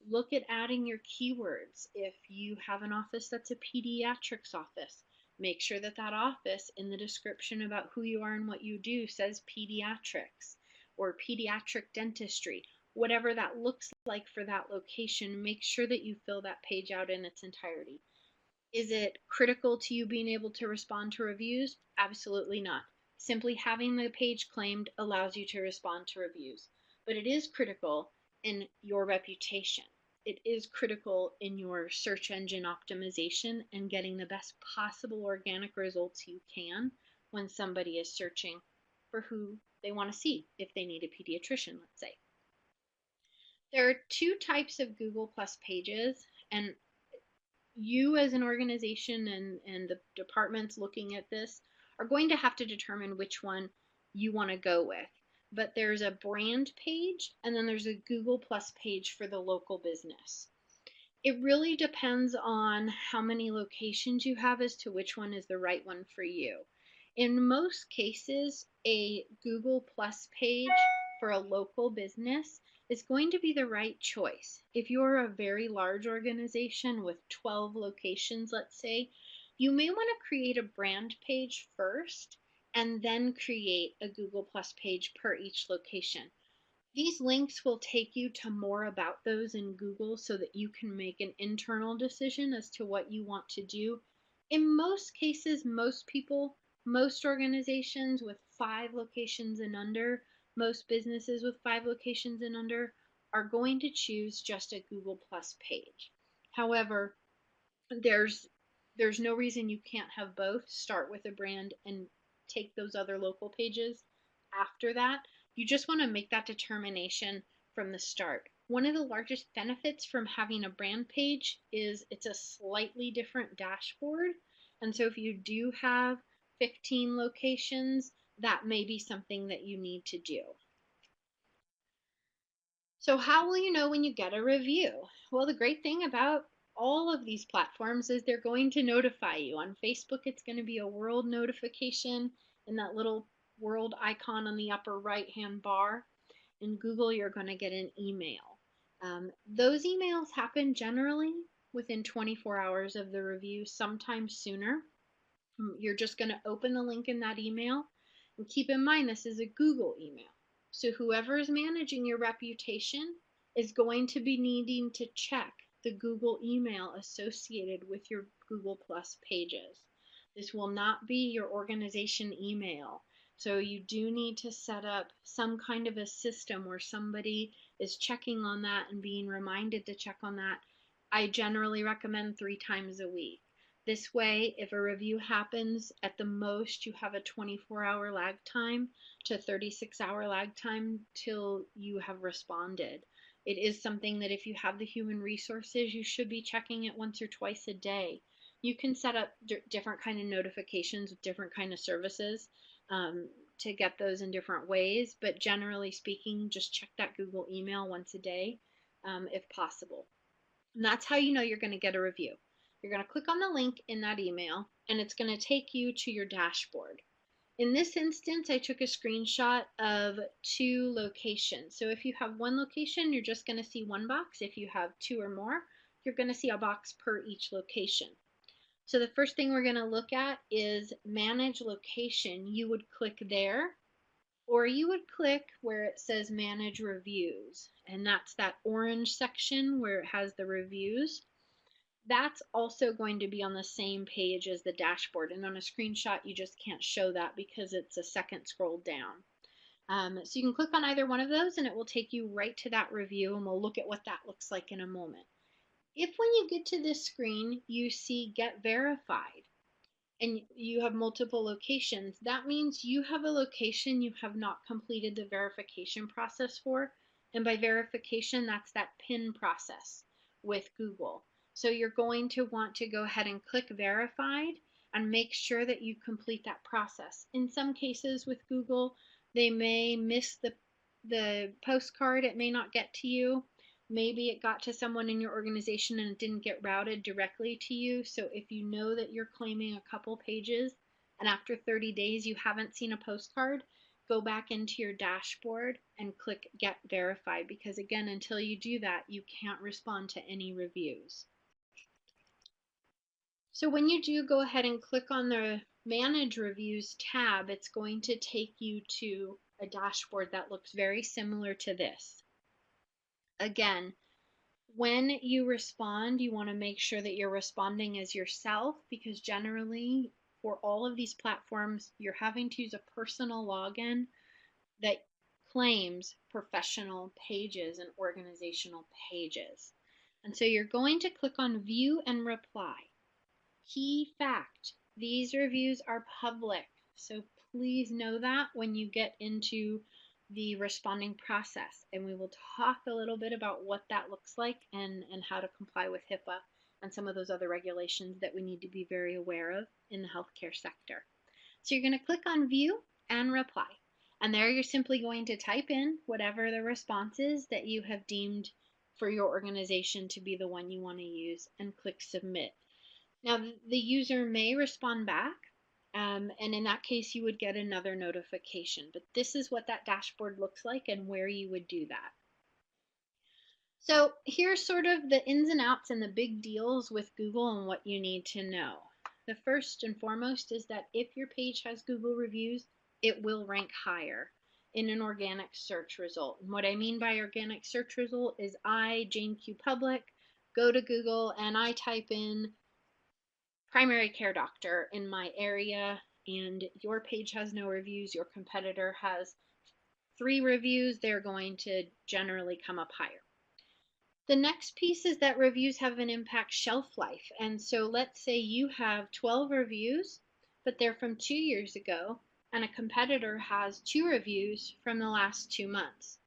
Look at adding your keywords. If you have an office that's a pediatrics office, make sure that that office in the description about who you are and what you do says pediatrics or pediatric dentistry. Whatever that looks like for that location, make sure that you fill that page out in its entirety. Is it critical to you being able to respond to reviews? Absolutely not. Simply having the page claimed allows you to respond to reviews. But it is critical in your reputation. It is critical in your search engine optimization and getting the best possible organic results you can when somebody is searching for who they want to see, if they need a pediatrician, let's say. There are two types of Google Plus pages, and you as an organization and the departments looking at this are going to have to determine which one you want to go with. But there's a brand page and then there's a Google Plus page for the local business. It really depends on how many locations you have as to which one is the right one for you. In most cases, a Google Plus page for a local business is going to be the right choice. If you're a very large organization with 12 locations, let's say, you may want to create a brand page first and then create a Google Plus page per each location. These links will take you to more about those in Google so that you can make an internal decision as to what you want to do. In most cases, most people, most organizations with 5 locations and under, most businesses with 5 locations and under are going to choose just a Google Plus page. However, there's no reason you can't have both. Start with a brand and take those other local pages after that. You just want to make that determination from the start. One of the largest benefits from having a brand page is it's a slightly different dashboard. And so if you do have 15 locations, that may be something that you need to do. So how will you know when you get a review? Well, the great thing about all of these platforms is they're going to notify you. On Facebook, it's going to be a world notification in that little world icon on the upper right-hand bar. In Google, you're going to get an email. Those emails happen generally within 24 hours of the review, sometimes sooner. You're just going to open the link in that email. And keep in mind, this is a Google email. So whoever is managing your reputation is going to be needing to check the Google email associated with your Google Plus pages. This will not be your organization email. So you do need to set up some kind of a system where somebody is checking on that and being reminded to check on that. I generally recommend 3 times a week. This way, if a review happens, at the most you have a 24-hour lag time to 36-hour lag time till you have responded. It is something that if you have the human resources, you should be checking it once or twice a day. You can set up different kind of notifications with different kind of services to get those in different ways, but generally speaking, just check that Google email once a day if possible. And that's how you know you're going to get a review. You're going to click on the link in that email and it's going to take you to your dashboard. In this instance, I took a screenshot of 2 locations. So if you have 1 location, you're just going to see 1 box. If you have 2 or more, you're going to see a box per each location. So the first thing we're going to look at is manage location. You would click there, or you would click where it says manage reviews. And that's that orange section where it has the reviews. That's also going to be on the same page as the dashboard, and on a screenshot you just can't show that because it's a second scroll down. So you can click on either one of those and it will take you right to that review, and we'll look at what that looks like in a moment. If when you get to this screen you see get verified and you have multiple locations, that means you have a location you have not completed the verification process for, and by verification that's that PIN process with Google. So you're going to want to go ahead and click verified and make sure that you complete that process. In some cases with Google, they may miss the postcard. It may not get to you. Maybe it got to someone in your organization and it didn't get routed directly to you. So if you know that you're claiming a couple pages and after 30 days you haven't seen a postcard, go back into your dashboard and click get verified, because again, until you do that, you can't respond to any reviews. So when you do go ahead and click on the Manage Reviews tab, it's going to take you to a dashboard that looks very similar to this. Again, when you respond, you want to make sure that you're responding as yourself, because generally for all of these platforms, you're having to use a personal login that claims professional pages and organizational pages. And so you're going to click on View and Reply. Key fact, these reviews are public, so please know that when you get into the responding process, and we will talk a little bit about what that looks like and how to comply with HIPAA and some of those other regulations that we need to be very aware of in the healthcare sector. So you're going to click on View and Reply. And there you're simply going to type in whatever the response is that you have deemed for your organization to be the one you want to use, and click Submit. Now, the user may respond back, and in that case, you would get another notification. But this is what that dashboard looks like and where you would do that. So here's sort of the ins and outs and the big deals with Google and what you need to know. The first and foremost is that if your page has Google reviews, it will rank higher in an organic search result. And what I mean by organic search result is I, Jane Q Public, go to Google and I type in primary care doctor in my area, and your page has no reviews, your competitor has 3 reviews, they're going to generally come up higher. The next piece is that reviews have an impact shelf life. And so let's say you have 12 reviews, but they're from 2 years ago, and a competitor has 2 reviews from the last 2 months.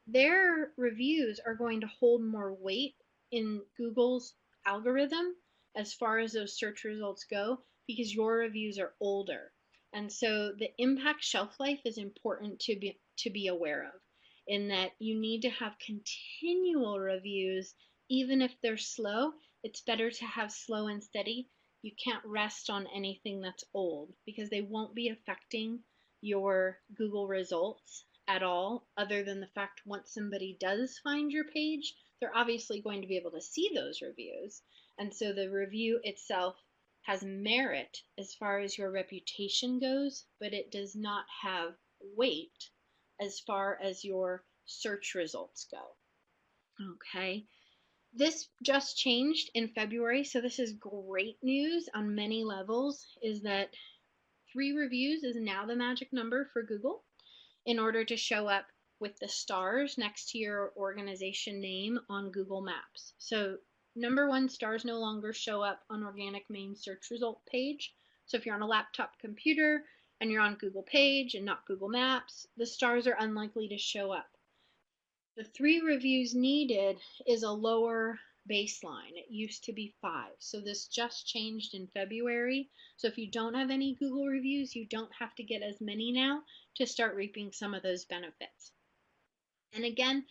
Their reviews are going to hold more weight in Google's algorithm as far as those search results go, because your reviews are older. And so the impact shelf life is important to be aware of, in that you need to have continual reviews. Even if they're slow, it's better to have slow and steady. You can't rest on anything that's old, because they won't be affecting your Google results at all, other than the fact once somebody does find your page, they're obviously going to be able to see those reviews. And so the review itself has merit as far as your reputation goes, but it does not have weight as far as your search results go. Okay, this just changed in February, so this is great news on many levels, is that 3 reviews is now the magic number for Google in order to show up with the stars next to your organization name on Google Maps. So number 1, stars no longer show up on organic main search result page. So if you're on a laptop computer and you're on Google Page and not Google Maps, the stars are unlikely to show up. The 3 reviews needed is a lower baseline. It used to be 5. So this just changed in February. So if you don't have any Google reviews, you don't have to get as many now to start reaping some of those benefits. And again,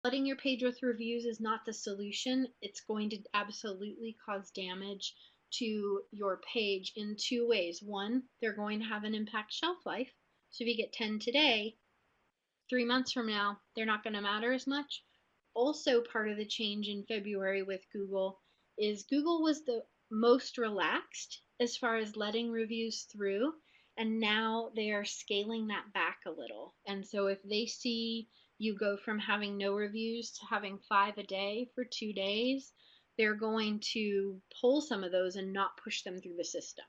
flooding your page with reviews is not the solution. It's going to absolutely cause damage to your page in 2 ways. 1, they're going to have an impact shelf life. So if you get 10 today, 3 months from now, they're not going to matter as much. Also, part of the change in February with Google is Google was the most relaxed as far as letting reviews through, and now they are scaling that back a little. And so if they see you go from having no reviews to having 5 a day for 2 days, they're going to pull some of those and not push them through the system.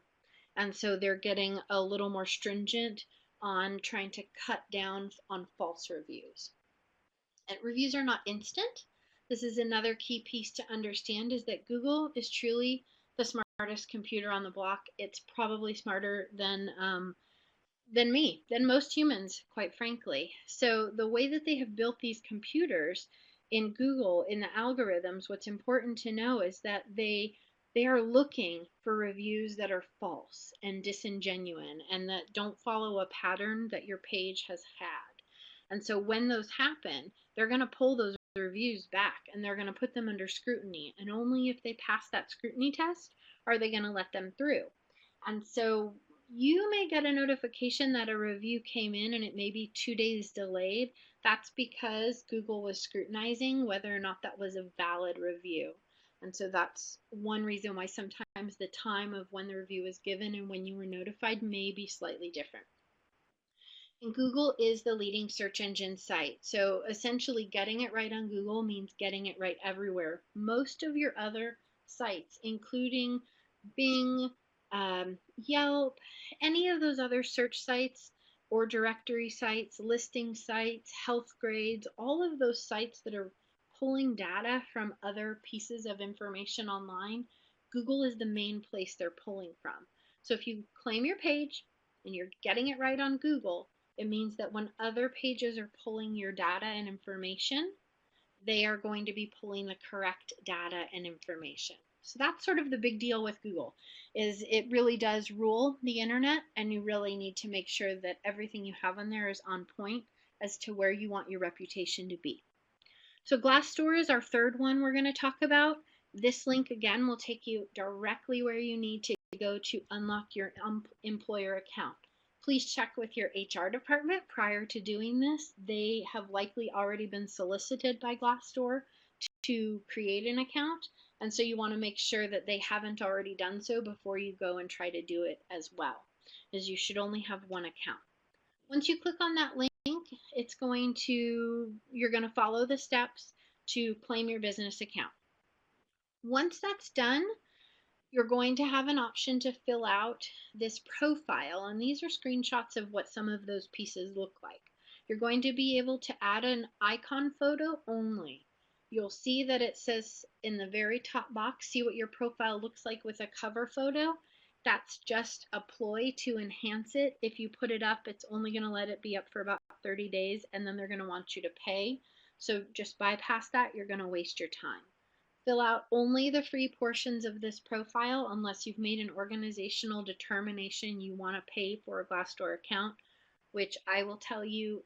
And so they're getting a little more stringent on trying to cut down on false reviews. And reviews are not instant. This is another key piece to understand, is that Google is truly the smartest computer on the block. It's probably smarter than me, than most humans, quite frankly. So the way that they have built these computers in Google, in the algorithms, what's important to know is that they are looking for reviews that are false and disingenuine and that don't follow a pattern that your page has had. And so when those happen, they're going to pull those reviews back and they're going to put them under scrutiny. And only if they pass that scrutiny test are they going to let them through. And so you may get a notification that a review came in and it may be 2 days delayed. That's because Google was scrutinizing whether or not that was a valid review. And so that's one reason why sometimes the time of when the review was given and when you were notified may be slightly different. And Google is the leading search engine site. So essentially getting it right on Google means getting it right everywhere. Most of your other sites, including Bing, Yelp, any of those other search sites or directory sites, listing sites, health grades, all of those sites that are pulling data from other pieces of information online, Google is the main place they're pulling from. So if you claim your page and you're getting it right on Google, it means that when other pages are pulling your data and information, they are going to be pulling the correct data and information. So that's sort of the big deal with Google, is it really does rule the internet, and you really need to make sure that everything you have on there is on point as to where you want your reputation to be. So Glassdoor is our third one we're going to talk about. This link again will take you directly where you need to go to unlock your employer account. Please check with your HR department prior to doing this. They have likely already been solicited by Glassdoor to create an account, and so you want to make sure that they haven't already done so before you go and try to do it as well, as you should only have one account. Once you click on that link, you're going to follow the steps to claim your business account. Once that's done, you're going to have an option to fill out this profile, and these are screenshots of what some of those pieces look like. You're going to be able to add an icon photo only. You'll see that it says in the very top box, see what your profile looks like with a cover photo. That's just a ploy to enhance it. If you put it up, it's only going to let it be up for about 30 days, and then they're going to want you to pay. So just bypass that. You're going to waste your time. Fill out only the free portions of this profile unless you've made an organizational determination you want to pay for a Glassdoor account, which I will tell you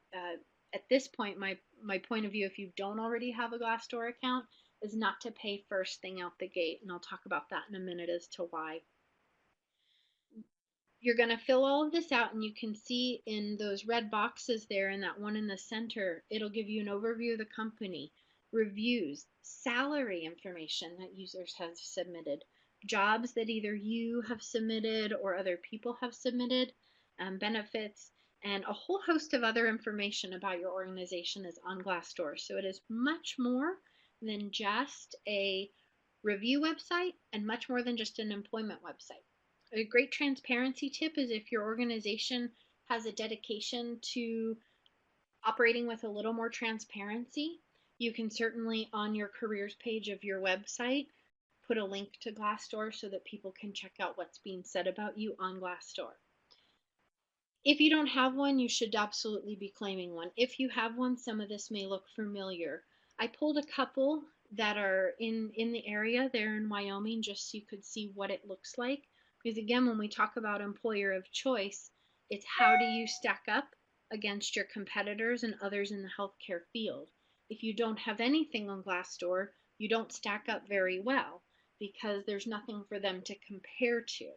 at this point, my point of view, if you don't already have a Glassdoor account, is not to pay first thing out the gate, and I'll talk about that in a minute as to why. You're going to fill all of this out, and you can see in those red boxes there and that one in the center, it'll give you an overview of the company, reviews, salary information that users have submitted, jobs that either you have submitted or other people have submitted, benefits, and a whole host of other information about your organization is on Glassdoor. So it is much more than just a review website and much more than just an employment website. A great transparency tip is if your organization has a dedication to operating with a little more transparency, you can certainly on your careers page of your website put a link to Glassdoor so that people can check out what's being said about you on Glassdoor. If you don't have one, you should absolutely be claiming one. If you have one, some of this may look familiar. I pulled a couple that are in the area there in Wyoming just so you could see what it looks like. Because again, when we talk about employer of choice, it's how do you stack up against your competitors and others in the healthcare field. If you don't have anything on Glassdoor, you don't stack up very well because there's nothing for them to compare to.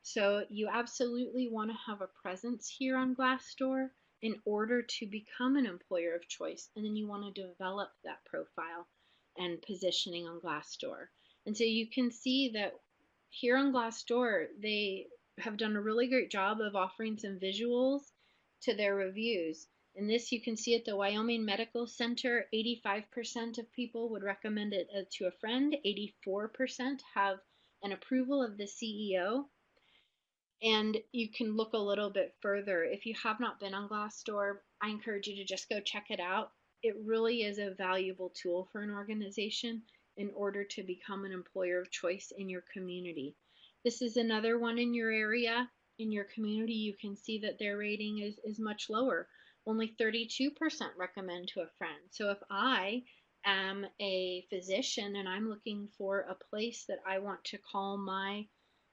So you absolutely want to have a presence here on Glassdoor in order to become an employer of choice, and then you want to develop that profile and positioning on Glassdoor. And so you can see that here on Glassdoor, they have done a really great job of offering some visuals to their reviews. In this, you can see at the Wyoming Medical Center, 85% of people would recommend it to a friend. 84% have an approval of the CEO. And you can look a little bit further. If you have not been on Glassdoor, I encourage you to just go check it out. It really is a valuable tool for an organization in order to become an employer of choice in your community. This is another one in your area, in your community. You can see that their rating is much lower. Only 32% recommend to a friend. So if I am a physician and I'm looking for a place that I want to call my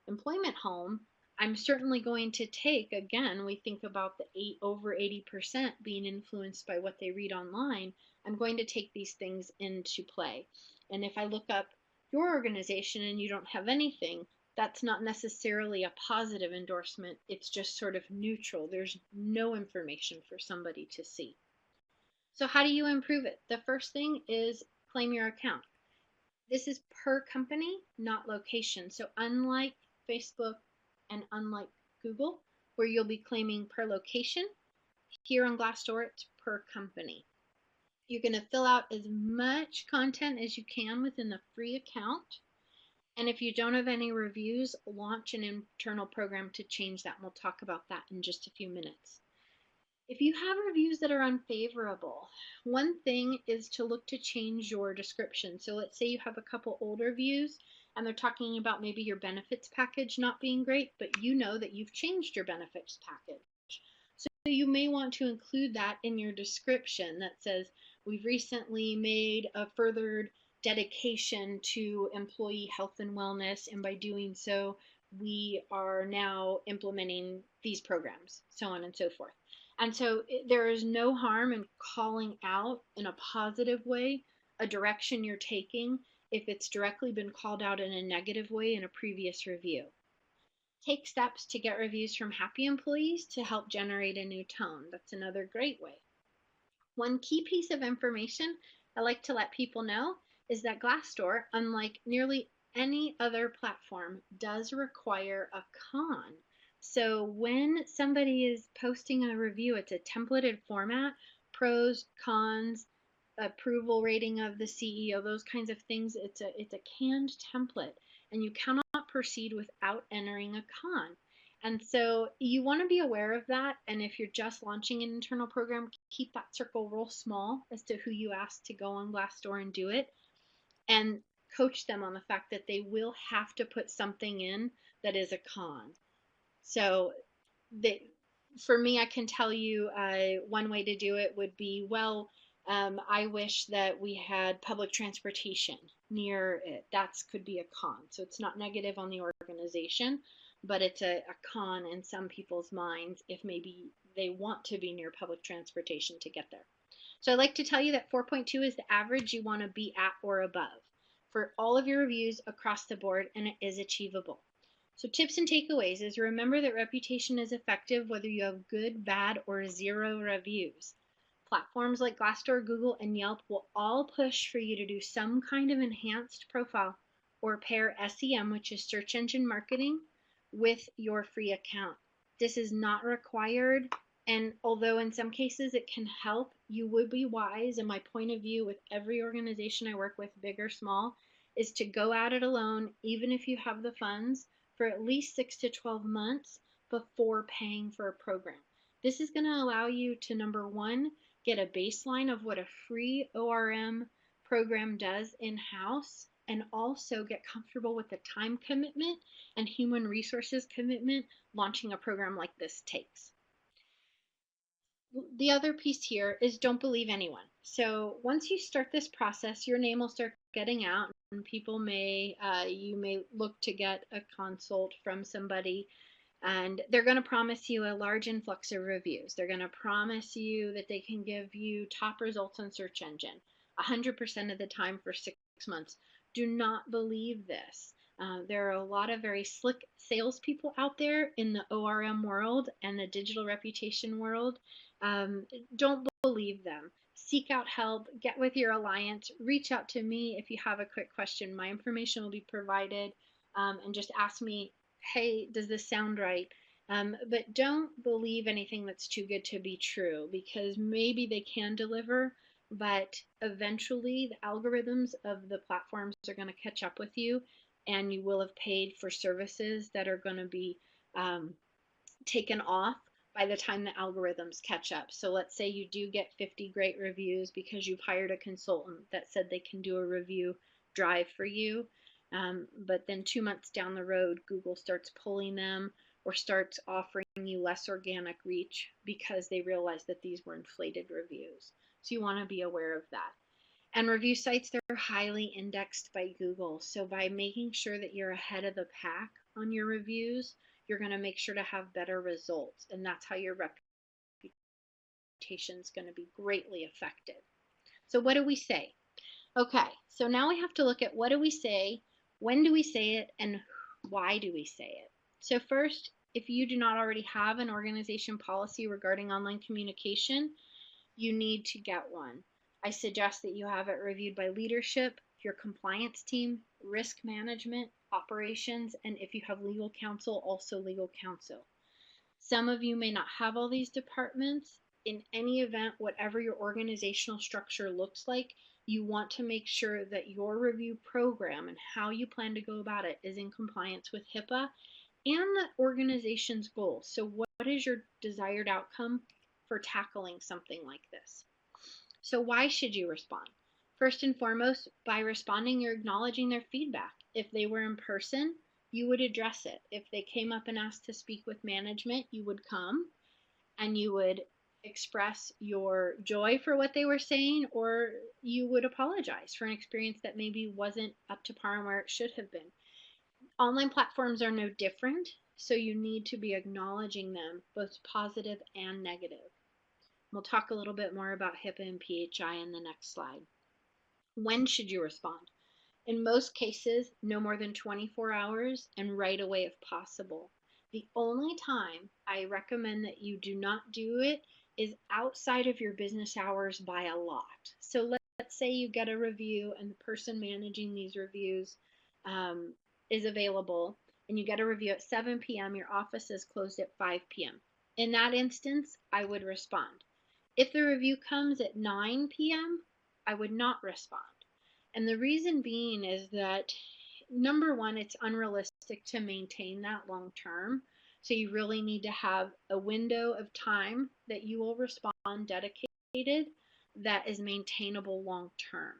employment home, I'm certainly going to take, again, we think about the over 80% being influenced by what they read online. I'm going to take these things into play. And if I look up your organization and you don't have anything, that's not necessarily a positive endorsement. It's just sort of neutral. There's no information for somebody to see. So how do you improve it? The first thing is claim your account. This is per company, not location. So unlike Facebook and unlike Google, where you'll be claiming per location, here on Glassdoor, it's per company. You're going to fill out as much content as you can within the free account. And if you don't have any reviews, launch an internal program to change that. And we'll talk about that in just a few minutes. If you have reviews that are unfavorable, one thing is to look to change your description. So let's say you have a couple old reviews and they're talking about maybe your benefits package not being great, but you know that you've changed your benefits package. So you may want to include that in your description that says, we've recently made a further dedication to employee health and wellness, and by doing so, we are now implementing these programs, so on and so forth. And so there is no harm in calling out in a positive way a direction you're taking if it's directly been called out in a negative way in a previous review. Take steps to get reviews from happy employees to help generate a new tone. That's another great way. One key piece of information I like to let people know is that Glassdoor, unlike nearly any other platform, does require a con. So when somebody is posting a review, it's a templated format, pros, cons, approval rating of the CEO, those kinds of things. It's a canned template, and you cannot proceed without entering a con. And so you want to be aware of that. And if you're just launching an internal program, keep that circle real small as to who you ask to go on Glassdoor and do it. And coach them on the fact that they will have to put something in that is a con. So for me, I can tell you one way to do it would be, well, I wish that we had public transportation near it. That could be a con. So it's not negative on the organization, but it's a con in some people's minds if maybe they want to be near public transportation to get there. So I'd like to tell you that 4.2 is the average you want to be at or above for all of your reviews across the board, and it is achievable. So tips and takeaways is remember that reputation is effective whether you have good, bad, or 0 reviews. Platforms like Glassdoor, Google, and Yelp will all push for you to do some kind of enhanced profile or pair SEM, which is search engine marketing, with your free account. This is not required, and although in some cases it can help, you would be wise, in my point of view, with every organization I work with, big or small, is to go at it alone, even if you have the funds, for at least 6 to 12 months before paying for a program. This is going to allow you to, number one, get a baseline of what a free ORM program does in-house, and also get comfortable with the time commitment and human resources commitment launching a program like this takes. The other piece here is don't believe anyone. So once you start this process, your name will start getting out, and people you may look to get a consult from somebody, and they're going to promise you a large influx of reviews. They're going to promise you that they can give you top results on search engine 100% of the time for 6 months. Do not believe this. There are a lot of very slick salespeople out there in the ORM world and the digital reputation world. Don't believe them. Seek out help, get with your alliance, reach out to me if you have a quick question. My information will be provided, and just ask me, hey, does this sound right? But don't believe anything that's too good to be true, because maybe they can deliver, but eventually the algorithms of the platforms are going to catch up with you, and you will have paid for services that are going to be taken off by the time the algorithms catch up. So let's say you do get 50 great reviews because you've hired a consultant that said they can do a review drive for you, but then 2 months down the road, Google starts pulling them or starts offering you less organic reach because they realize that these were inflated reviews. So you want to be aware of that. And review sites, they're highly indexed by Google. So by making sure that you're ahead of the pack on your reviews, you're going to make sure to have better results. And that's how your reputation is going to be greatly affected. So what do we say? Okay, so now we have to look at what do we say, when do we say it, and why do we say it? So first, if you do not already have an organization policy regarding online communication, you need to get one. I suggest that you have it reviewed by leadership, your compliance team, risk management, operations, and if you have legal counsel, also legal counsel. Some of you may not have all these departments. In any event, whatever your organizational structure looks like, you want to make sure that your review program and how you plan to go about it is in compliance with HIPAA and the organization's goals. So what is your desired outcome for tackling something like this? So why should you respond? First and foremost, by responding, you're acknowledging their feedback. If they were in person, you would address it. If they came up and asked to speak with management, you would come and you would express your joy for what they were saying, or you would apologize for an experience that maybe wasn't up to par and where it should have been. Online platforms are no different, so you need to be acknowledging them, both positive and negative. We'll talk a little bit more about HIPAA and PHI in the next slide. When should you respond? In most cases, no more than 24 hours and right away if possible. The only time I recommend that you do not do it is outside of your business hours by a lot. So let's say you get a review and the person managing these reviews is available, and you get a review at 7 p.m., your office is closed at 5 p.m. In that instance, I would respond. If the review comes at 9 p.m., I would not respond. And the reason being is that, number one, it's unrealistic to maintain that long term. So you really need to have a window of time that you will respond dedicated that is maintainable long term.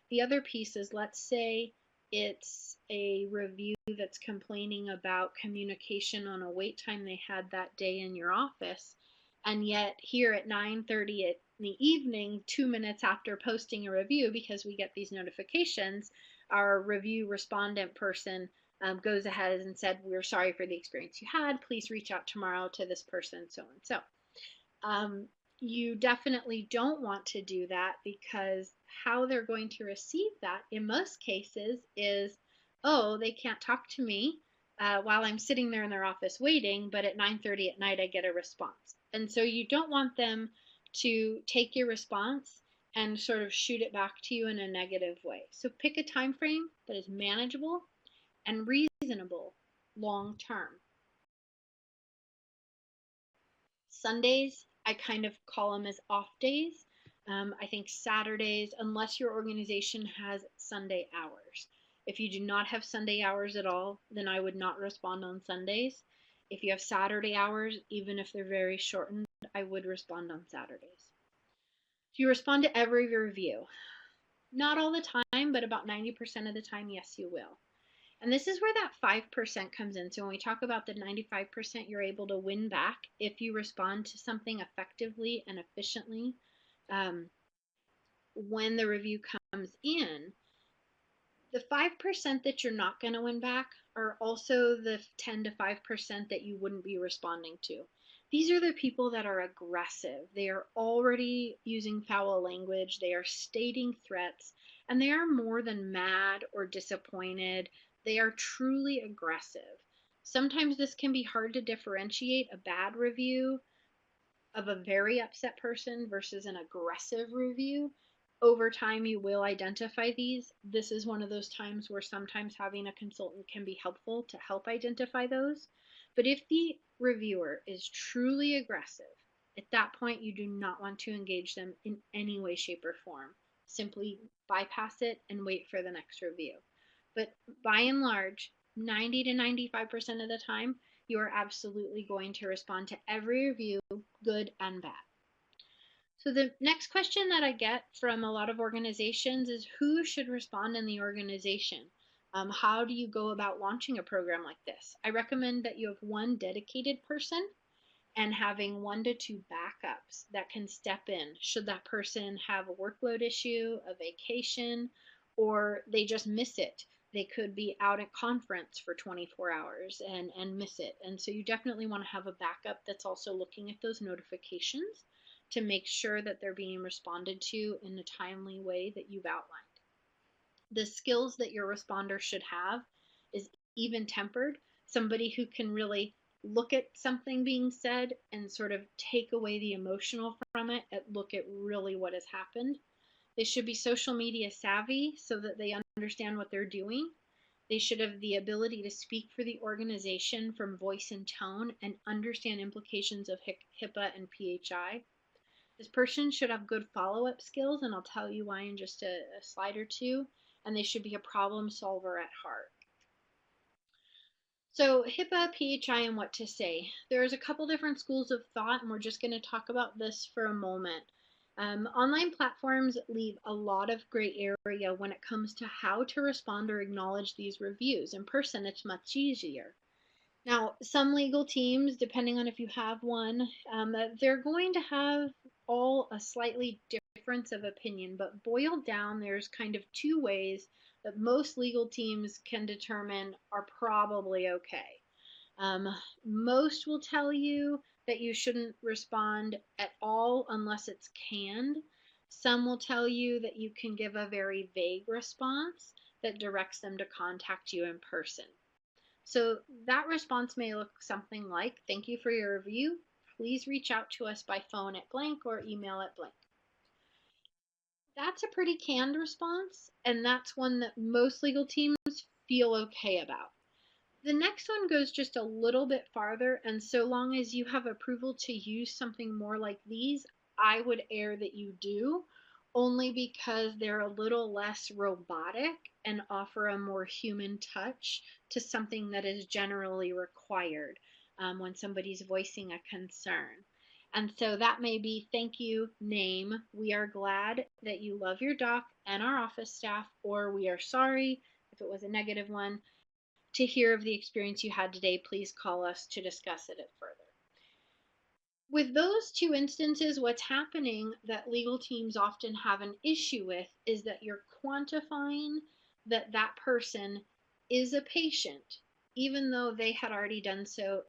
The other piece is, let's say it's a review that's complaining about communication on a wait time they had that day in your office, and yet here at 9:30 in the evening, 2 minutes after posting a review, because we get these notifications, our review respondent person goes ahead and said, we're sorry for the experience you had, please reach out tomorrow to this person, so and so. You definitely don't want to do that, because how they're going to receive that in most cases is, oh, they can't talk to me while I'm sitting there in their office waiting, but at 9:30 at night I get a response. And so you don't want them to take your response and sort of shoot it back to you in a negative way. So pick a time frame that is manageable and reasonable long term. Sundays, I kind of call them as off days. I think Saturdays, unless your organization has Sunday hours. If you do not have Sunday hours at all, then I would not respond on Sundays. If you have Saturday hours, even if they're very shortened, I would respond on Saturdays. If you respond to every review, not all the time, but about 90% of the time, yes, you will. And this is where that 5% comes in. So when we talk about the 95% you're able to win back if you respond to something effectively and efficiently when the review comes in, the 5% that you're not going to win back are also the 10 to 5% that you wouldn't be responding to. These are the people that are aggressive. They are already using foul language. They are stating threats, and they are more than mad or disappointed. They are truly aggressive. Sometimes this can be hard to differentiate a bad review of a very upset person versus an aggressive review. Over time, you will identify these. This is one of those times where sometimes having a consultant can be helpful to help identify those. But if the reviewer is truly aggressive, at that point, you do not want to engage them in any way, shape, or form. Simply bypass it and wait for the next review. But by and large, 90 to 95% of the time, you are absolutely going to respond to every review, good and bad. So the next question that I get from a lot of organizations is, who should respond in the organization? How do you go about launching a program like this? I recommend that you have one dedicated person and having 1 to 2 backups that can step in should that person have a workload issue, a vacation, or they just miss it. They could be out at conference for 24 hours and miss it. And so you definitely want to have a backup that's also looking at those notifications to make sure that they're being responded to in the timely way that you've outlined. The skills that your responder should have is even tempered, somebody who can really look at something being said and sort of take away the emotional from it and look at really what has happened. They should be social media savvy so that they understand what they're doing. They should have the ability to speak for the organization from voice and tone and understand implications of HIPAA and PHI. This person should have good follow-up skills, and I'll tell you why in just a slide or two, and they should be a problem solver at heart. So HIPAA, PHI, and what to say. There's a couple different schools of thought, and we're just going to talk about this for a moment. Online platforms leave a lot of gray area when it comes to how to respond or acknowledge these reviews. In person, it's much easier. Now, some legal teams, depending on if you have one, they're going to have all a slightly difference of opinion, but boiled down, there's kind of two ways that most legal teams can determine are probably okay. Um, Most will tell you that you shouldn't respond at all unless it's canned. Some will tell you that you can give a very vague response that directs them to contact you in person. So that response may look something like, "Thank you for your review. Please reach out to us by phone at blank or email at blank." That's a pretty canned response, and that's one that most legal teams feel okay about. The next one goes just a little bit farther, and so long as you have approval to use something more like these, I would err that you do, only because they're a little less robotic and offer a more human touch to something that is generally required when somebody's voicing a concern. And so that may be, "Thank you, name. We are glad that you love your doc and our office staff," or "We are sorry if it was a negative one. To hear of the experience you had today, please call us to discuss it further." With those two instances, what's happening that legal teams often have an issue with is that you're quantifying that that person is a patient, even though they had already done so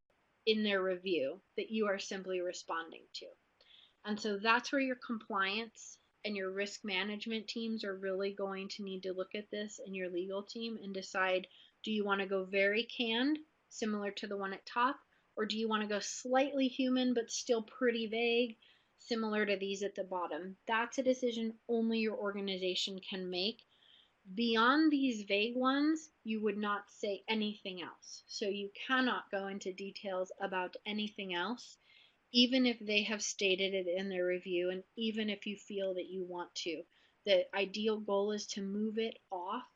in their review that you are simply responding to. And so that's where your compliance and your risk management teams are really going to need to look at this in your legal team and decide, do you want to go very canned, similar to the one at top, or do you want to go slightly human but still pretty vague, similar to these at the bottom? That's a decision only your organization can make. Beyond these vague ones, you would not say anything else. So you cannot go into details about anything else, even if they have stated it in their review, and even if you feel that you want to. The ideal goal is to move it off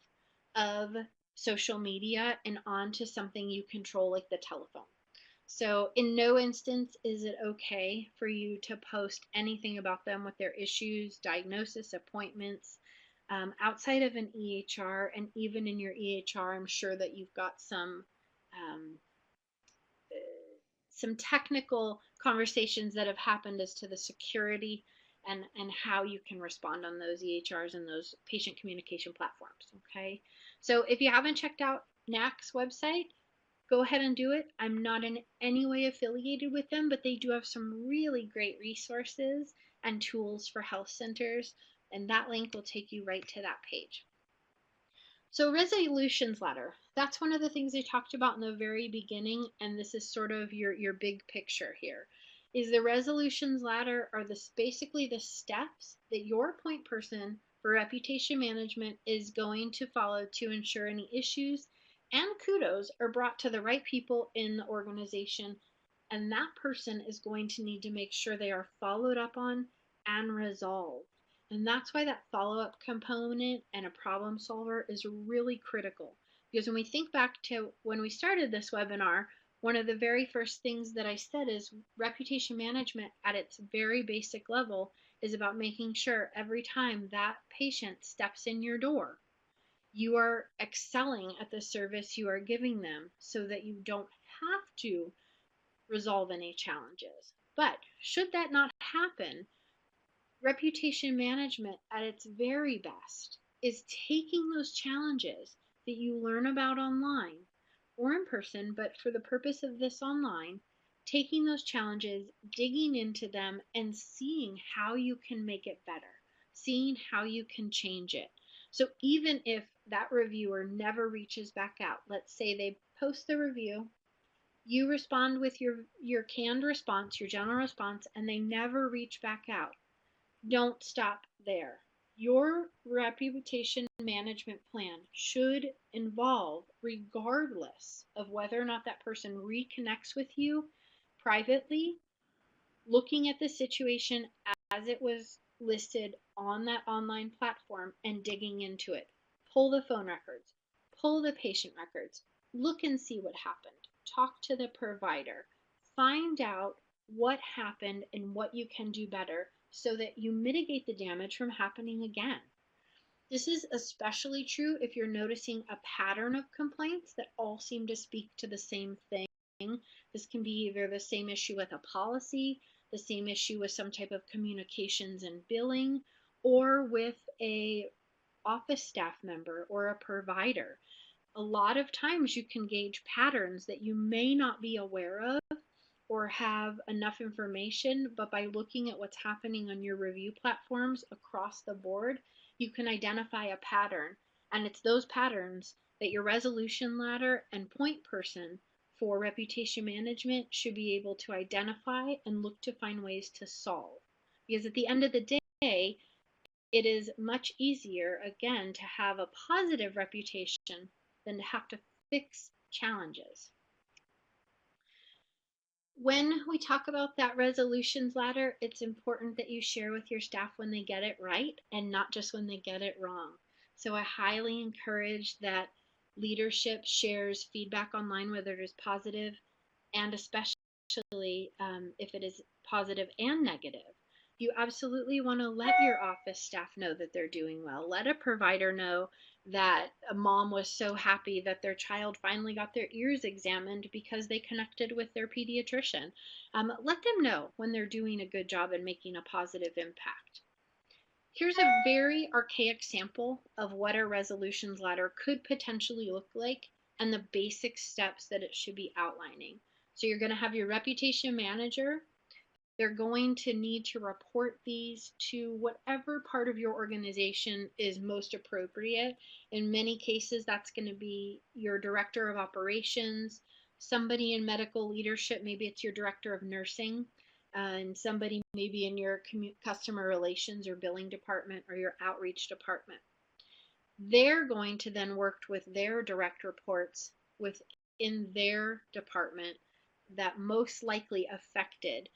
of social media and onto something you control, like the telephone. So in no instance is it okay for you to post anything about them with their issues, diagnosis, appointments, outside of an EHR. And even in your EHR, I'm sure that you've got um, some technical conversations that have happened as to the security and how you can respond on those EHRs and those patient communication platforms. Okay, so if you haven't checked out NAC's website, go ahead and do it. I'm not in any way affiliated with them, but they do have some really great resources and tools for health centers, and that link will take you right to that page. So resolutions ladder, that's one of the things I talked about in the very beginning, and this is sort of your big picture here. Is the resolutions ladder are basically the steps that your point person for reputation management is going to follow to ensure any issues and kudos are brought to the right people in the organization, and that person is going to need to make sure they are followed up on and resolved. And that's why that follow-up component and a problem solver is really critical. Because when we think back to when we started this webinar, one of the very first things that I said is reputation management at its very basic level is about making sure every time that patient steps in your door, you are excelling at the service you are giving them so that you don't have to resolve any challenges. But should that not happen, reputation management at its very best is taking those challenges that you learn about online or in person, but for the purpose of this online, taking those challenges, digging into them, and seeing how you can make it better, seeing how you can change it. So even if that reviewer never reaches back out, let's say they post the review, you respond with your canned response, your general response, and they never reach back out, don't stop there. Your reputation management plan should involve, regardless of whether or not that person reconnects with you privately, looking at the situation as it was listed on that online platform and digging into it. Pull the phone records, pull the patient records, look and see what happened, talk to the provider, find out what happened and what you can do better so that you mitigate the damage from happening again. This is especially true if you're noticing a pattern of complaints that all seem to speak to the same thing. This can be either the same issue with a policy, the same issue with some type of communications and billing, or with a office staff member or a provider. A lot of times you can gauge patterns that you may not be aware of or have enough information, but by looking at what's happening on your review platforms across the board, you can identify a pattern. And it's those patterns that your resolution ladder and point person for reputation management should be able to identify and look to find ways to solve. Because at the end of the day, it is much easier, again, to have a positive reputation than to have to fix challenges. When we talk about that resolutions ladder, it's important that you share with your staff when they get it right and not just when they get it wrong. So I highly encourage that leadership shares feedback online, whether it is positive and especially if it is positive and negative. You absolutely want to let your office staff know that they're doing well. Let a provider know that a mom was so happy that their child finally got their ears examined because they connected with their pediatrician. Let them know when they're doing a good job and making a positive impact. Here's a very archaic sample of what a resolutions ladder could potentially look like and the basic steps that it should be outlining. So you're going to have your reputation manager. They're going to need to report these to whatever part of your organization is most appropriate. In many cases, that's going to be your director of operations, somebody in medical leadership, maybe it's your director of nursing, and somebody maybe in your customer relations or billing department or your outreach department. They're going to then work with their direct reports within their department that most likely affected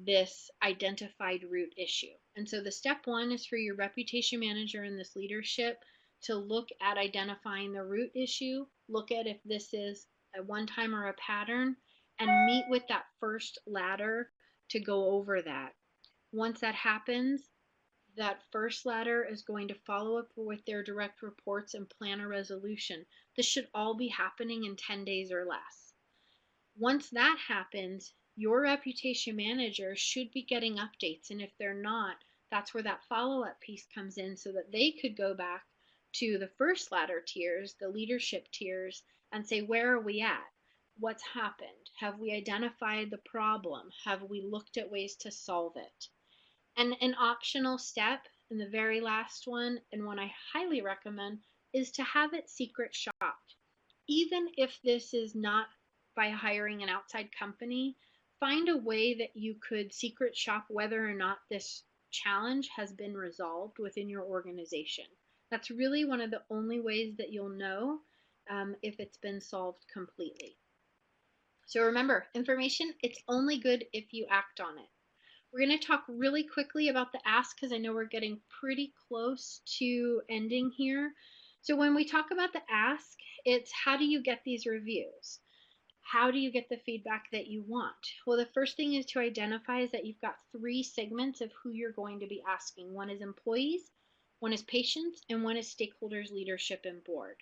this identified root issue. And so the step one is for your reputation manager and this leadership to look at identifying the root issue, look at if this is a one-time or a pattern, and meet with that first ladder to go over that. Once that happens, that first ladder is going to follow up with their direct reports and plan a resolution. This should all be happening in 10 days or less. Once that happens, your reputation manager should be getting updates, and if they're not, that's where that follow-up piece comes in so that they could go back to the first ladder tiers, the leadership tiers, and say, where are we at? What's happened? Have we identified the problem? Have we looked at ways to solve it? And an optional step, and the very last one, and one I highly recommend, is to have it secret shopped. Even if this is not by hiring an outside company, find a way that you could secret shop whether or not this challenge has been resolved within your organization. That's really one of the only ways that you'll know if it's been solved completely. So remember, information, it's only good if you act on it. We're going to talk really quickly about the ask because I know we're getting pretty close to ending here. So when we talk about the ask, it's how do you get these reviews? How do you get the feedback that you want? Well, the first thing is to identify is that you've got 3 segments of who you're going to be asking. One is employees, one is patients, and one is stakeholders, leadership, and board.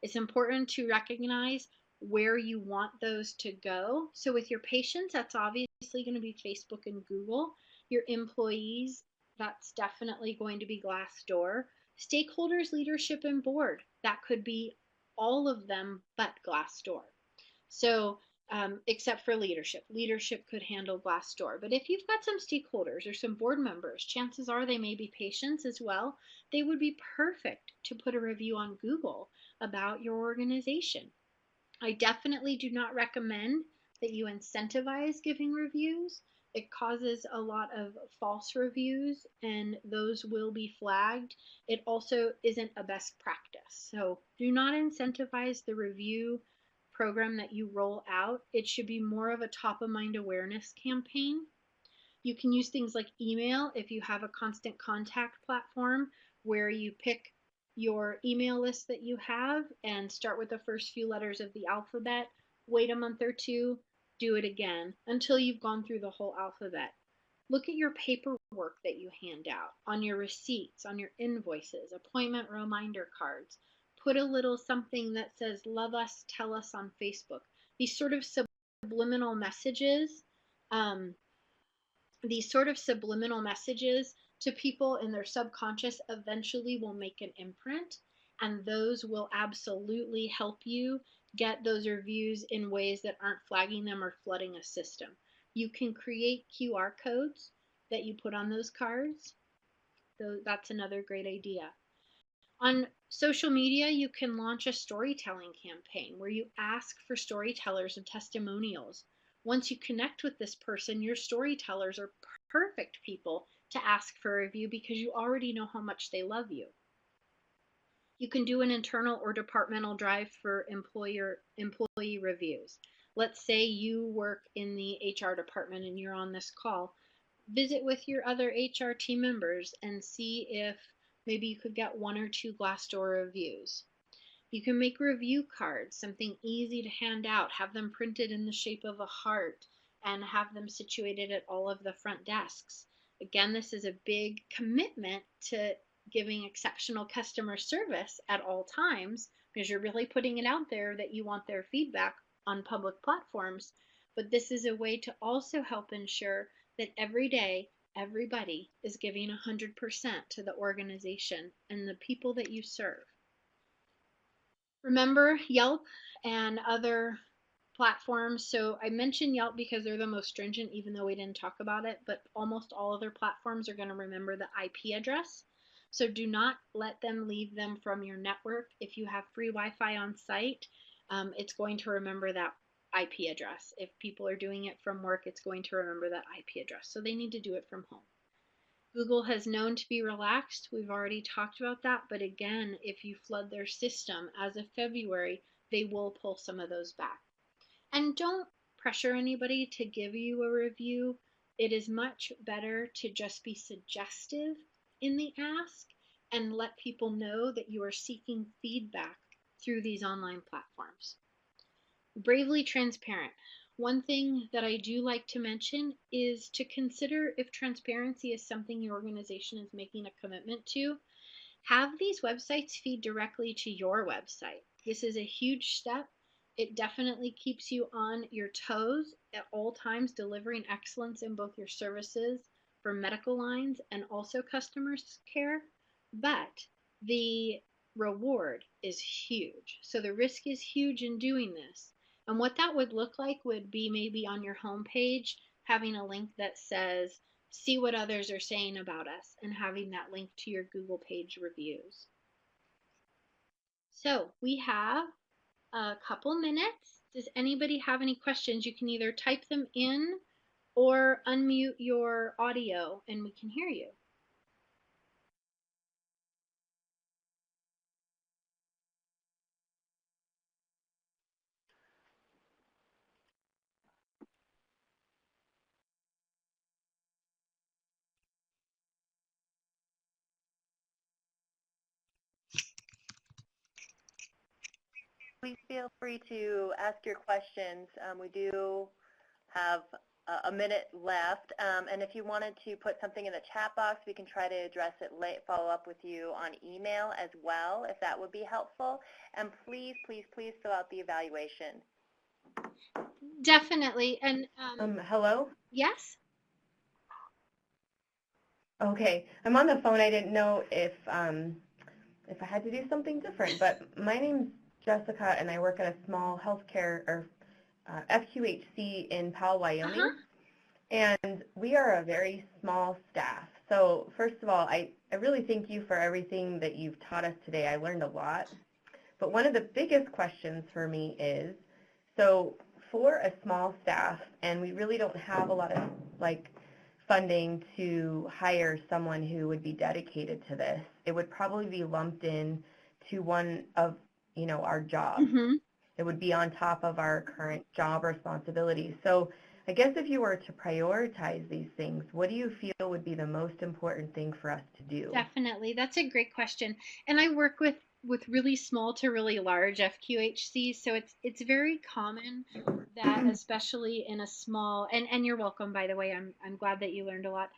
It's important to recognize where you want those to go. So with your patients, that's obviously going to be Facebook and Google. Your employees, that's definitely going to be Glassdoor. Stakeholders, leadership, and board, that could be all of them but Glassdoor. So except for leadership. Leadership could handle Glassdoor. But if you've got some stakeholders or some board members, chances are they may be patients as well. They would be perfect to put a review on Google about your organization. I definitely do not recommend that you incentivize giving reviews. It causes a lot of false reviews and those will be flagged. It also isn't a best practice. So do not incentivize the review program that you roll out. It should be more of a top of mind awareness campaign. You can use things like email if you have a constant contact platform where you pick your email list that you have and start with the first few letters of the alphabet, wait a month or 2, do it again until you've gone through the whole alphabet. Look at your paperwork that you hand out, on your receipts, on your invoices, appointment reminder cards. Put a little something that says, love us, tell us on Facebook. These sort of subliminal messages, to people in their subconscious eventually will make an imprint, and those will absolutely help you get those reviews in ways that aren't flagging them or flooding a system. You can create QR codes that you put on those cards. That's another great idea. On social media, you can launch a storytelling campaign where you ask for storytellers and testimonials. Once you connect with this person, your storytellers are perfect people to ask for a review because you already know how much they love you. You can do an internal or departmental drive for employee reviews. Let's say you work in the HR department and you're on this call. Visit with your other HR team members and see if maybe you could get 1 or 2 Glassdoor reviews. You can make review cards, something easy to hand out, have them printed in the shape of a heart, and have them situated at all of the front desks. Again, this is a big commitment to giving exceptional customer service at all times, because you're really putting it out there that you want their feedback on public platforms. But this is a way to also help ensure that every day everybody is giving 100% to the organization and the people that you serve. Remember Yelp and other platforms. So I mentioned Yelp because they're the most stringent, even though we didn't talk about it, but almost all other platforms are going to remember the IP address. So do not let them leave them from your network. If you have free Wi-Fi on site, it's going to remember that IP address. If people are doing it from work, it's going to remember that IP address. So they need to do it from home. Google has known to be relaxed. We've already talked about that. But again, if you flood their system as of February, they will pull some of those back. And don't pressure anybody to give you a review. It is much better to just be suggestive in the ask and let people know that you are seeking feedback through these online platforms. Bravely transparent. One thing that I do like to mention is to consider if transparency is something your organization is making a commitment to. Have these websites feed directly to your website. This is a huge step. It definitely keeps you on your toes at all times, delivering excellence in both your services for medical lines and also customer care. But the reward is huge. So the risk is huge in doing this. And what that would look like would be maybe on your homepage, having a link that says, see what others are saying about us, and having that link to your Google page reviews. So we have a couple minutes. Does anybody have any questions? You can either type them in or unmute your audio and we can hear you. Please feel free to ask your questions. We do have a minute left, and if you wanted to put something in the chat box, we can try to address it follow up with you on email as well, if that would be helpful. And please, please, please fill out the evaluation. Definitely. And hello? Yes? Okay, I'm on the phone. I didn't know if I had to do something different, but my name's Jessica, and I work at a small healthcare or FQHC in Powell, Wyoming, and we are a very small staff. So first of all, I really thank you for everything that you've taught us today. I learned a lot. But one of the biggest questions for me is, so for a small staff, and we really don't have a lot of funding to hire someone who would be dedicated to this, it would probably be lumped in to one of our jobs. It would be on top of our current job responsibilities. So I guess if you were to prioritize these things, what do you feel would be the most important thing for us to do? Definitely. That's a great question. And I work with really small to really large FQHCs, so it's very common that, especially in a small, and you're welcome, by the way, I'm glad that you learned a lot.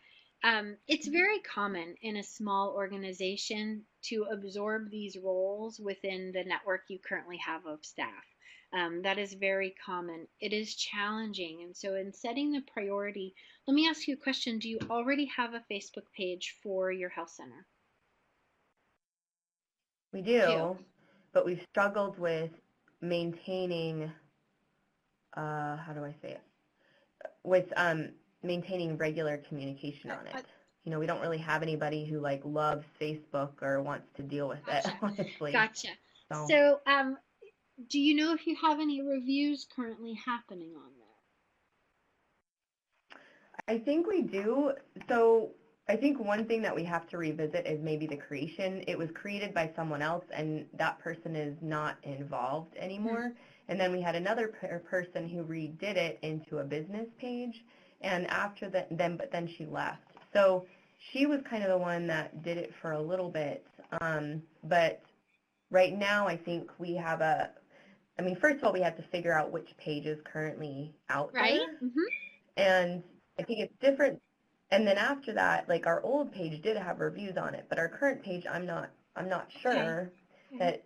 It's very common in a small organization to absorb these roles within the network you currently have of staff. That is very common. It is challenging. And so, in setting the priority, let me ask you a question. Do you already have a Facebook page for your health center? We You do. do, but we've struggled with maintaining, how do I say it? With maintaining regular communication on it. You know, we don't really have anybody who like loves Facebook or wants to deal with it, Gotcha. honestly. Gotcha. So So, do you know if you have any reviews currently happening on I think we do. So I think one thing that we have to revisit is maybe the creation. It was created by someone else, and that person is not involved there? anymore. And then we had another person who redid it into a business page, and after that, but then she left. So she was kind of the one that did it for a little bit. But right now, I think we have I mean, first of all, we have to figure out which page is currently out Right? there. Mm-hmm. And I think it's different. And then after that, like our old page did have reviews on it, but our current page, I'm not Okay. sure Okay.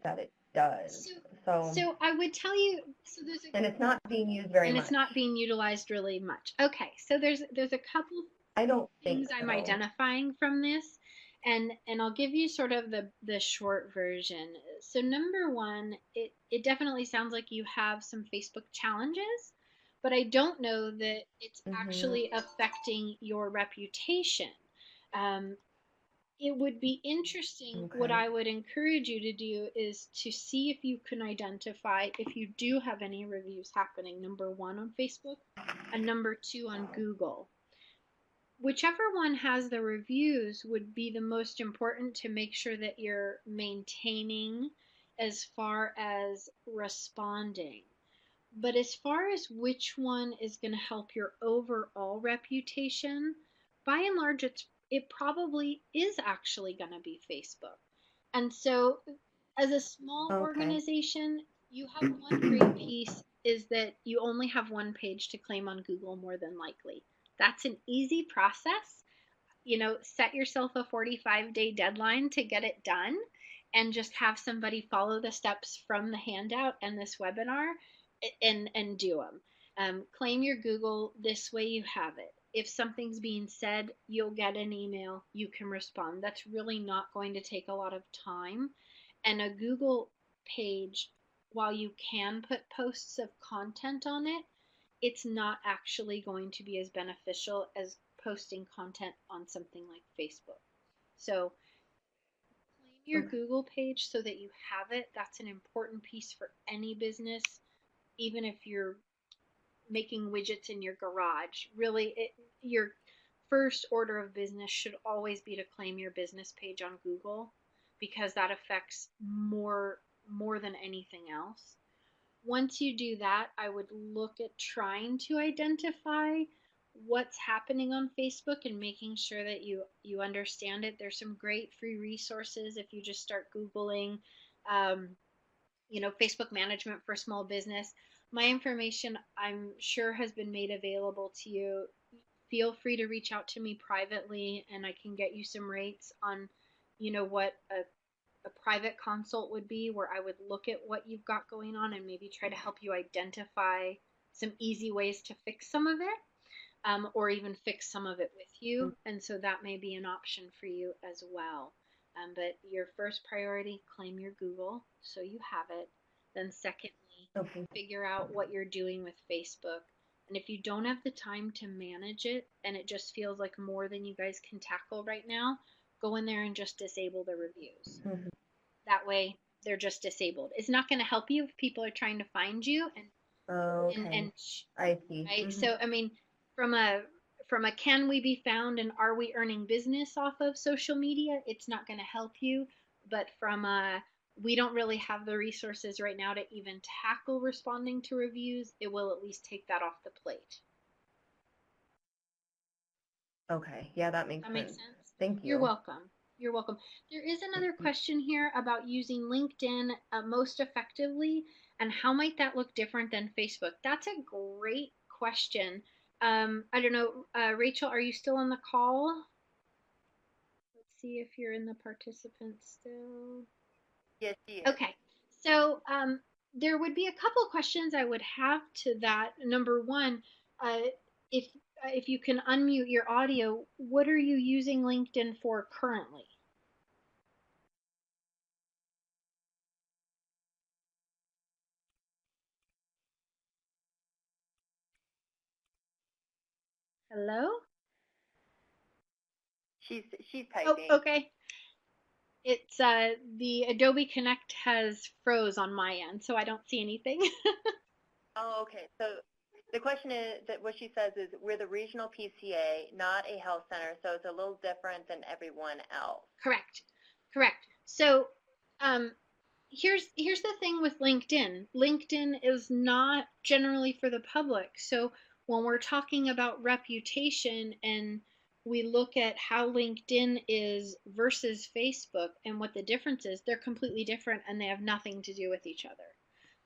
that it does. So, So, so I would tell you, so there's and it's not being used very and it's much. not being utilized really much. Okay, so there's a couple I don't think things I'm so. identifying from this, and I'll give you sort of the short version. So number one, it definitely sounds like you have some Facebook challenges, but I don't know that it's Mhm. actually affecting your reputation. Um, it would be interesting. What Okay. I would encourage you to do is to see if you can identify if you do have any reviews happening, number one on Facebook and number two on Google. Whichever one has the reviews would be the most important to make sure that you're maintaining as far as responding. But as far as which one is going to help your overall reputation, by and large, it probably is actually going to be Facebook. And so, as a small Okay. organization, you have one great piece is that you only have one page to claim on Google more than likely. That's an easy process. Set yourself a 45-day deadline to get it done and just have somebody follow the steps from the handout and this webinar and do them. Claim your Google. This way you have it. If something's being said, you'll get an email. You can respond. That's really not going to take a lot of time. And a Google page, while you can put posts of content on it, it's not actually going to be as beneficial as posting content on something like Facebook. So claim your Okay. Google page so that you have it. That's an important piece for any business, even if you're making widgets in your garage. Really, your first order of business should always be to claim your business page on Google because that affects more than anything else. Once you do that, I would look at trying to identify what's happening on Facebook and making sure that you understand it. There's some great free resources if you just start Googling, um, Facebook management for small business. My information, I'm sure, has been made available to you. Feel free to reach out to me privately, and I can get you some rates on, what a private consult would be, where I would look at what you've got going on and maybe try to help you identify some easy ways to fix some of it, or even fix some of it with you. And so that may be an option for you as well. But your first priority, claim your Google so you have it. Then, secondly, Okay. figure out what you're doing with Facebook. And if you don't have the time to manage it and it just feels like more than you guys can tackle right now, go in there and just disable the reviews. Mhm. That way, they're just disabled. It's not going to help you if people are trying to find you Okay. and I see. right. Mhm. So I mean, from a can we be found and are we earning business off of social media? It's not going to help you. But from a we don't really have the resources right now to even tackle responding to reviews. It will at least take that off the plate. Okay. Yeah, that Does makes that make sense. sense? Thank You're you. welcome. You're welcome. There is another question here about using LinkedIn most effectively and how might that look different than Facebook? That's a great question. I don't know, Rachel, are you still on the call? Let's see if you're in the participants still. Yes, she is. Okay. So There would be a couple questions I would have to that. Number one, uh, if if you can unmute your audio, what are you using LinkedIn for currently? Hello? She's Oh, typing. okay. It's the Adobe Connect has froze on my end, so I don't see anything. Oh, okay. So the question is that what she says is we're the regional PCA, not a health center, so it's a little different than everyone else. Correct. Correct. So, um, here's the thing with LinkedIn. LinkedIn is not generally for the public. So when we're talking about reputation and we look at how LinkedIn is versus Facebook and what the difference is, they're completely different and they have nothing to do with each other.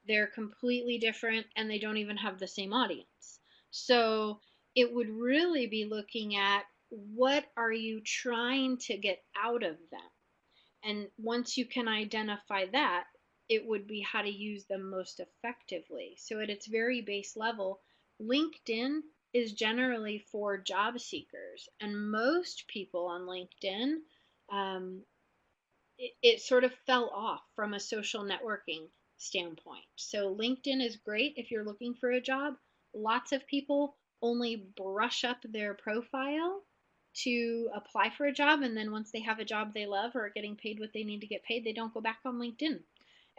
They're completely different and they don't even have the same audience. So it would really be looking at what are you trying to get out of them? And once you can identify that, it would be how to use them most effectively. So at its very base level, LinkedIn is generally for job seekers. And most people on LinkedIn, um, it sort of fell off from a social networking standpoint. So LinkedIn is great if you're looking for a job. Lots of people only brush up their profile to apply for a job, and then once they have a job they love or are getting paid what they need to get paid, they don't go back on LinkedIn.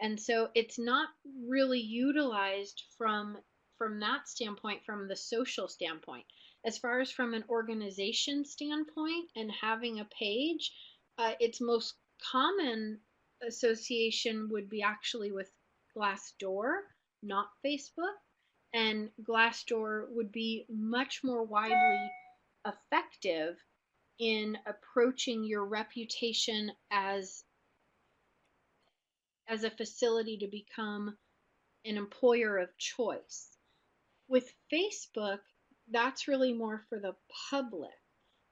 And so it's not really utilized from that standpoint, from the social standpoint. As far as from an organization standpoint and having a page, its most common association would be actually with Glassdoor, not Facebook. And Glassdoor would be much more widely effective in approaching your reputation as a facility to become an employer of choice. With Facebook, that's really more for the public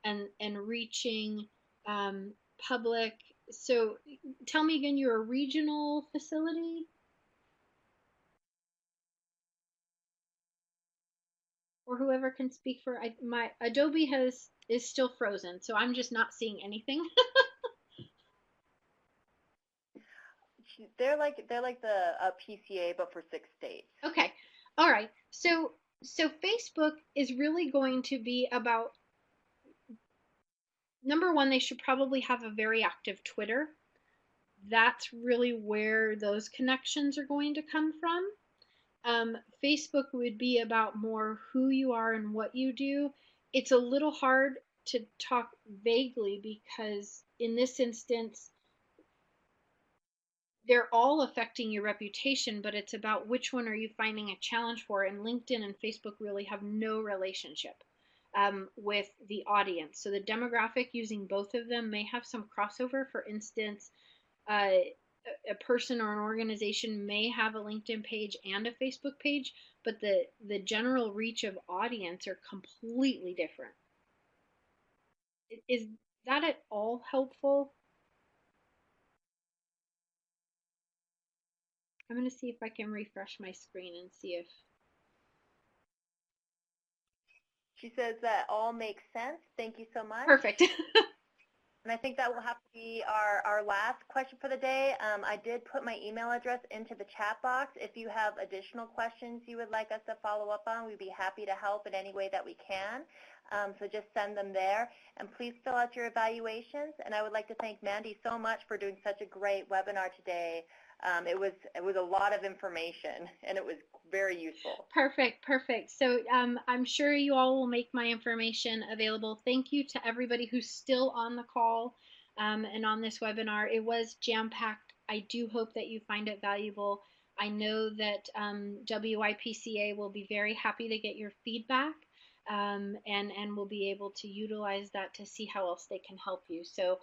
and reaching public. So tell me again, you're a regional facility? Or whoever can speak for my Adobe has is still frozen, so I'm just not seeing anything. They're like the PCA, but for 6 states. Okay. All right. So Facebook is really going to be about, number one, they should probably have a very active Twitter. That's really where those connections are going to come from. Facebook would be about more who you are and what you do. It's a little hard to talk vaguely because in this instance, they're all affecting your reputation, but it's about which one are you finding a challenge for. And LinkedIn and Facebook really have no relationship with the audience. So the demographic using both of them may have some crossover. For instance, uh, a person or an organization may have a LinkedIn page and a Facebook page, but the general reach of audience are completely different. Is that at all helpful? I'm going to see if I can refresh my screen and see if. She says that all makes sense. Thank you so much. Perfect. And I think that will have to be our last question for the day. I did put my email address into the chat box. If you have additional questions you would like us to follow up on, we'd be happy to help in any way that we can. So just send them there. And please fill out your evaluations. And I would like to thank Mandie so much for doing such a great webinar today. It was a lot of information, and it was very useful. Perfect, perfect. So I'm sure you all will make my information available. Thank you to everybody who's still on the call and on this webinar. It was jam-packed. I do hope that you find it valuable. I know that WIPCA will be very happy to get your feedback and will be able to utilize that to see how else they can help you. So